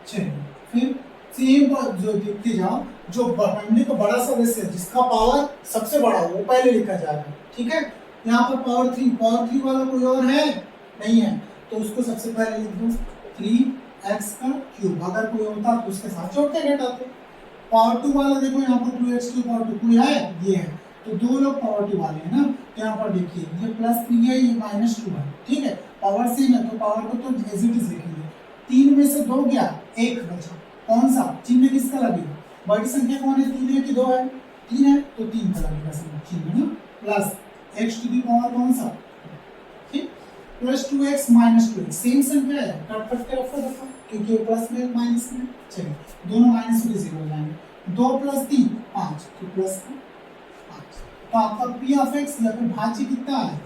चलिए फिर सेम जो देखते जाओ, जो बढ़ने का बड़ा सदस्य है जिसका पावर सबसे बड़ा है वो पहले लिखा जाएगा, ठीक है। यहाँ पर पावर 3 वाला कोई और है नहीं है तो उसको सबसे पहले लिख दो 3x का क्यूब, अगर कोई होता तो उसके साथ जोड़ते घटाते। पावर 2 वाला देखो यहाँ पर 2x की पावर 2 कोई है, ये है, तो दो लोग पावर 2 वाले हैं ना, यहाँ पर देखिए ये +3 है ये -2 है, ठीक है, पावर सेम है तो पावर को तो एज इट इज लिखेंगे। 3 में से 2 गया 1 बचा, कौन सा चिन्ह किसका लगेगा, बड़ी संख्या कौन है 3 है कि 2 है, 3 है तो 3 का लगेगा चिन्ह ना, plus x to the power कौन सा, ठीक, plus 2x minus 2x same संख्या है, कट के रखो देखो क्योंकि प्लस में माइनस में, चलिए दोनों माइनस में 0 हो जाएंगे, 2 + 3 5 तो प्लस 5, तो आपका p ऑफ x या फिर भाज्य कितना है,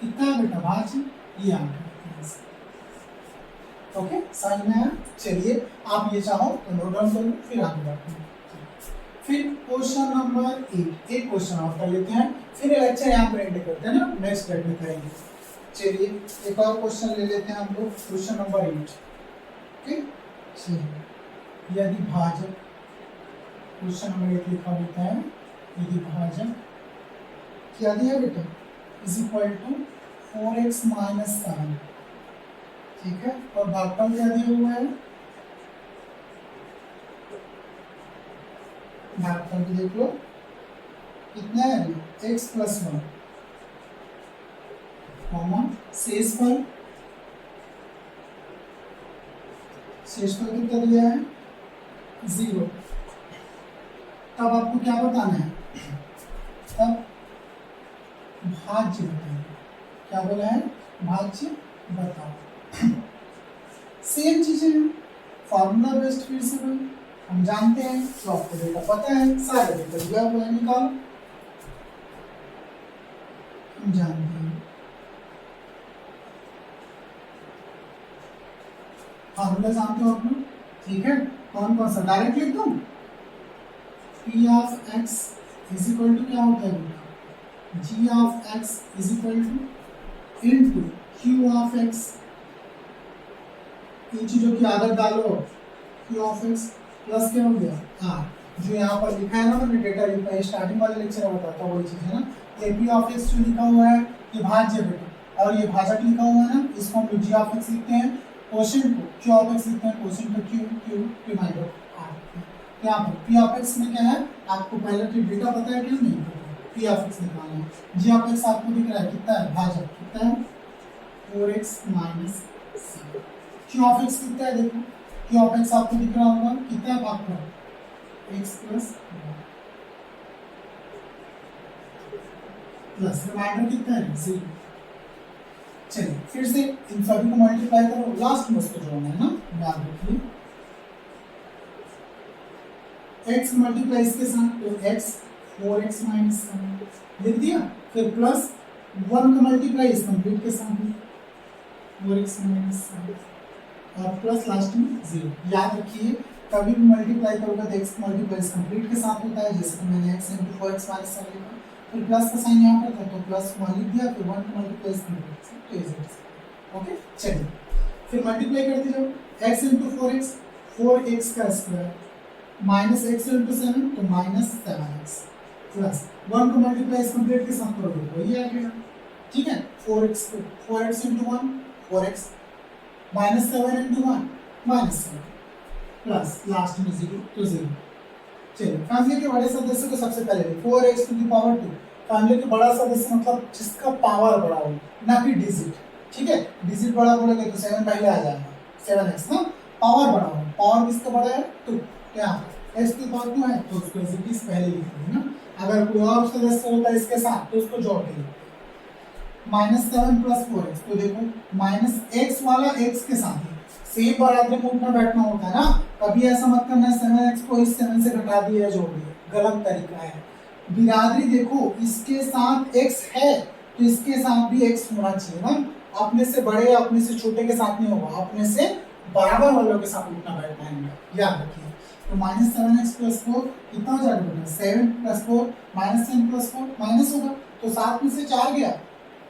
कितना है बेटा भाज्य, ये आ गया। ओके समझ में आया। चलिए आप ये चाहो तो नोट डाउन कर लो फिर आगे बढ़ते हैं। फिर क्वेश्चन नंबर 8, एक क्वेश्चन और कर लेते हैं फिर लेक्चर यहाँ पर एंड करते हैं ना, नेक्स्ट लेक्चर में करेंगे। चलिए एक और क्वेश्चन ले लेते हैं हम लोग, क्वेश्चन नंबर 8। ओके चलिए यदि भाजक, क्वेश्चन नंबर 8 लिखा होता है यदि भाजक क्या दिया बेटा इज इक्वल टू 4x - 7, ठीक है, और भागफल क्या दिया हुआ है, भागफल भी देख लो कितना है x + 1 कॉमा शेषफल कितना दिया है 0। तब आपको क्या बताना है, तब भाज्य बताइए, क्या बोला है भाज्य बताओ। सेम चीजें हैं, फार्मूला बेस्ड फिर से वही हम जानते हैं, तो आपको डेटा पता है, सारे डेटा दिया हुआ है, निकालो, हम जानते हैं फार्मूला जानते हो आप लोग, ठीक है, कौन कौन सा डायरेक्ट लिख दूं, p of x is equal to क्या होता है g of x is equal to into q of x, इन चीजों की आदत डालो, q ऑफ x प्लस क्या हो गया r, जो यहाँ पर लिखा है ना मैंने डेटा लिखा है स्टार्टिंग वाले लेक्चर में बताता हूँ वही चीज है ना, ये p ऑफ x जो लिखा हुआ है ये भाज्य बेटा, और ये भाजक लिखा हुआ है ना इसको हम g ऑफ x लिखते हैं, क्वोशिएंट को q ऑफ x लिखते हैं, क्वोशिएंट को q रिमाइंडर r। यहाँ पर p ऑफ x में क्या है आपको पहले तो डेटा पता है क्यों नहीं पता, p ऑफ x निकालना है, g ऑफ x आपको दिख रहा है कितना है भाजक कितना है 4x - 7, q ऑफ x कितना है देखो, q ऑफ x आपको दिख रहा होगा कितना है भागफल x + 1 प्लस रिमाइंडर कितना है 0। चलिए फिर से इन सभी को मल्टीप्लाई करो, लास्ट में उसको जोड़ना है ना, याद रखिए x मल्टीप्लाई इसके साथ तो x 4x - 7 लिख दिया, फिर प्लस 1 का मल्टीप्लाई इस कंप्लीट के साथ 4x - 7 और प्लस लास्ट में 0। याद रखिए कभी भी मल्टीप्लाई करोगे तो x मल्टीप्लाई कंप्लीट के साथ होता है, जैसे कि मैंने x इंटू 4x माइनस 7 लिखा, फिर प्लस का साइन यहाँ पर था तो प्लस 1 लिख दिया, फिर 1 मल्टीप्लाई कंप्लीट तो इज ओके। चलिए फिर मल्टीप्लाई करते जाओ, x इंटू 4x 4x का स्क्वायर माइनस x इंटू 7 तो माइनस 7x प्लस 1 को मल्टीप्लाई कंप्लीट के साथ करोगे वही आ गया, ठीक है। 4x into 1 4x minus 7 into 1 minus 7 plus last में 0 तो 0। चलिए फैमिली के बड़े सदस्य को सबसे पहले 4x to the power 2, family के बड़ा सदस्य मतलब जिसका पावर बड़ा हो, ना कि डिजिट, ठीक है। डिजिट बड़ा बोलोगे तो 7 पहले आ जाएगा, 7x ना। पावर बड़ा हो, पावर किसका बड़ा है 2, क्या x टू द पावर 2 है तो उसको इज पहले लिख देंगे ना। अगर कोई और सदस्य होता है इसके साथ तो उसको जोड़ देंगे, माइनस 7 प्लस 4x तो देखो माइनस x वाला x के साथ है, सेम बराबरी में उठना बैठना होता है ना। कभी ऐसा मत करना 7x को इस 7 से घटा दिया जोड़ दिया, गलत तरीका है। बिरादरी देखो इसके साथ x है तो इसके साथ भी x होना चाहिए ना। अपने से बड़े अपने से छोटे के साथ नहीं होगा, अपने से बराबर वालों के साथ उठना बैठना है, याद रखिए। तो माइनस 7x प्लस 4 कितना हो जाएगा बेटा, 7 प्लस 4 माइनस 10 प्लस 4 माइनस होगा तो 7 में से 4 गया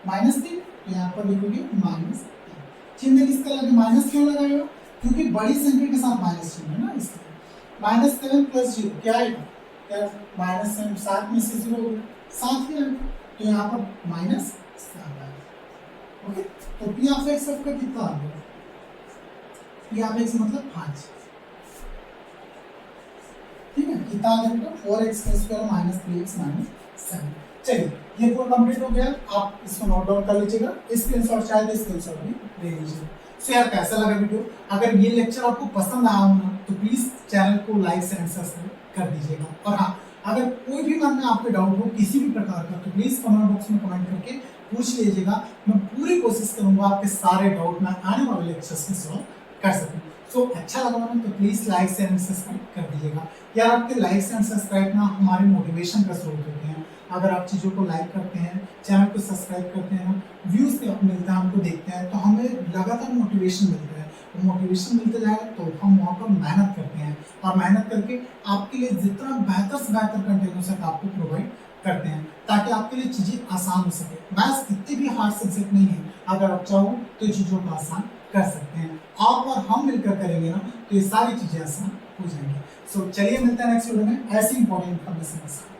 माइनस 3, तो यहाँ पर लिखोगे माइनस। चिन्ह किसका लगे, माइनस क्यों लगाएगा, क्योंकि बड़ी संख्या के साथ माइनस चिन्ह है ना, इसलिए। माइनस 7 प्लस 0 क्या आएगा, क्या माइनस 7 7 में से 0 होगा 7 ही आएगा, तो यहाँ पर माइनस 7 आएगा। ओके तो पी ऑफ एक्स आपका कितना आ गया, पी ऑफ एक्स मतलब 5, ठीक है। कितना आ गया बेटा 4x का स्क्वायर माइनस 3x माइनस 7। चलिए ये पूरा कंप्लीट हो गया, आप इसको नोट डाउन कर लीजिएगा, स्क्रीनशॉट चाहे तो स्क्रीनशॉट भी ले लीजिएगा। सो यार कैसा लगा वीडियो, अगर ये लेक्चर आपको पसंद आया हो ना तो प्लीज चैनल को लाइक एंड सब्सक्राइब कर दीजिएगा। और हाँ अगर कोई भी मन में आपके डाउट हो किसी भी प्रकार का तो प्लीज कमेंट बॉक्स में कमेंट करके पूछ लीजिएगा, मैं पूरी कोशिश करूंगा आपके सारे डाउट में आने वाले लेक्चर्स में सॉल्व कर सकूं। सो अच्छा लगा ना तो प्लीज लाइक एंड सब्सक्राइब कर दीजिएगा यार, आपके लाइक्स एंड सब्सक्राइब ना हमारे मोटिवेशन का स्रोत होते हैं। अगर आप चीज़ों को लाइक करते हैं, चैनल को सब्सक्राइब करते हैं, व्यूज़ पे मिलता है हमको देखते हैं तो हमें लगातार मोटिवेशन मिलता है, मोटिवेशन मिलता जाएगा तो हम वहाँ पर मेहनत करते हैं और मेहनत करके आपके लिए जितना बेहतर से बेहतर कंटेंट हो सके आपको प्रोवाइड करते हैं ताकि आपके लिए चीज़ें आसान हो सके। मैथ्स इतनी भी हार्ड सब्जेक्ट नहीं है, अगर आप चाहो तो चीज़ों को आसान कर सकते हैं। आप और हम मिलकर करेंगे ना तो ये सारी चीज़ें आसान हो जाएंगी। सो चलिए मिलते हैं नेक्स्ट वीडियो में ऐसी इंपॉर्टेंट इन्फॉर्मेशन के साथ।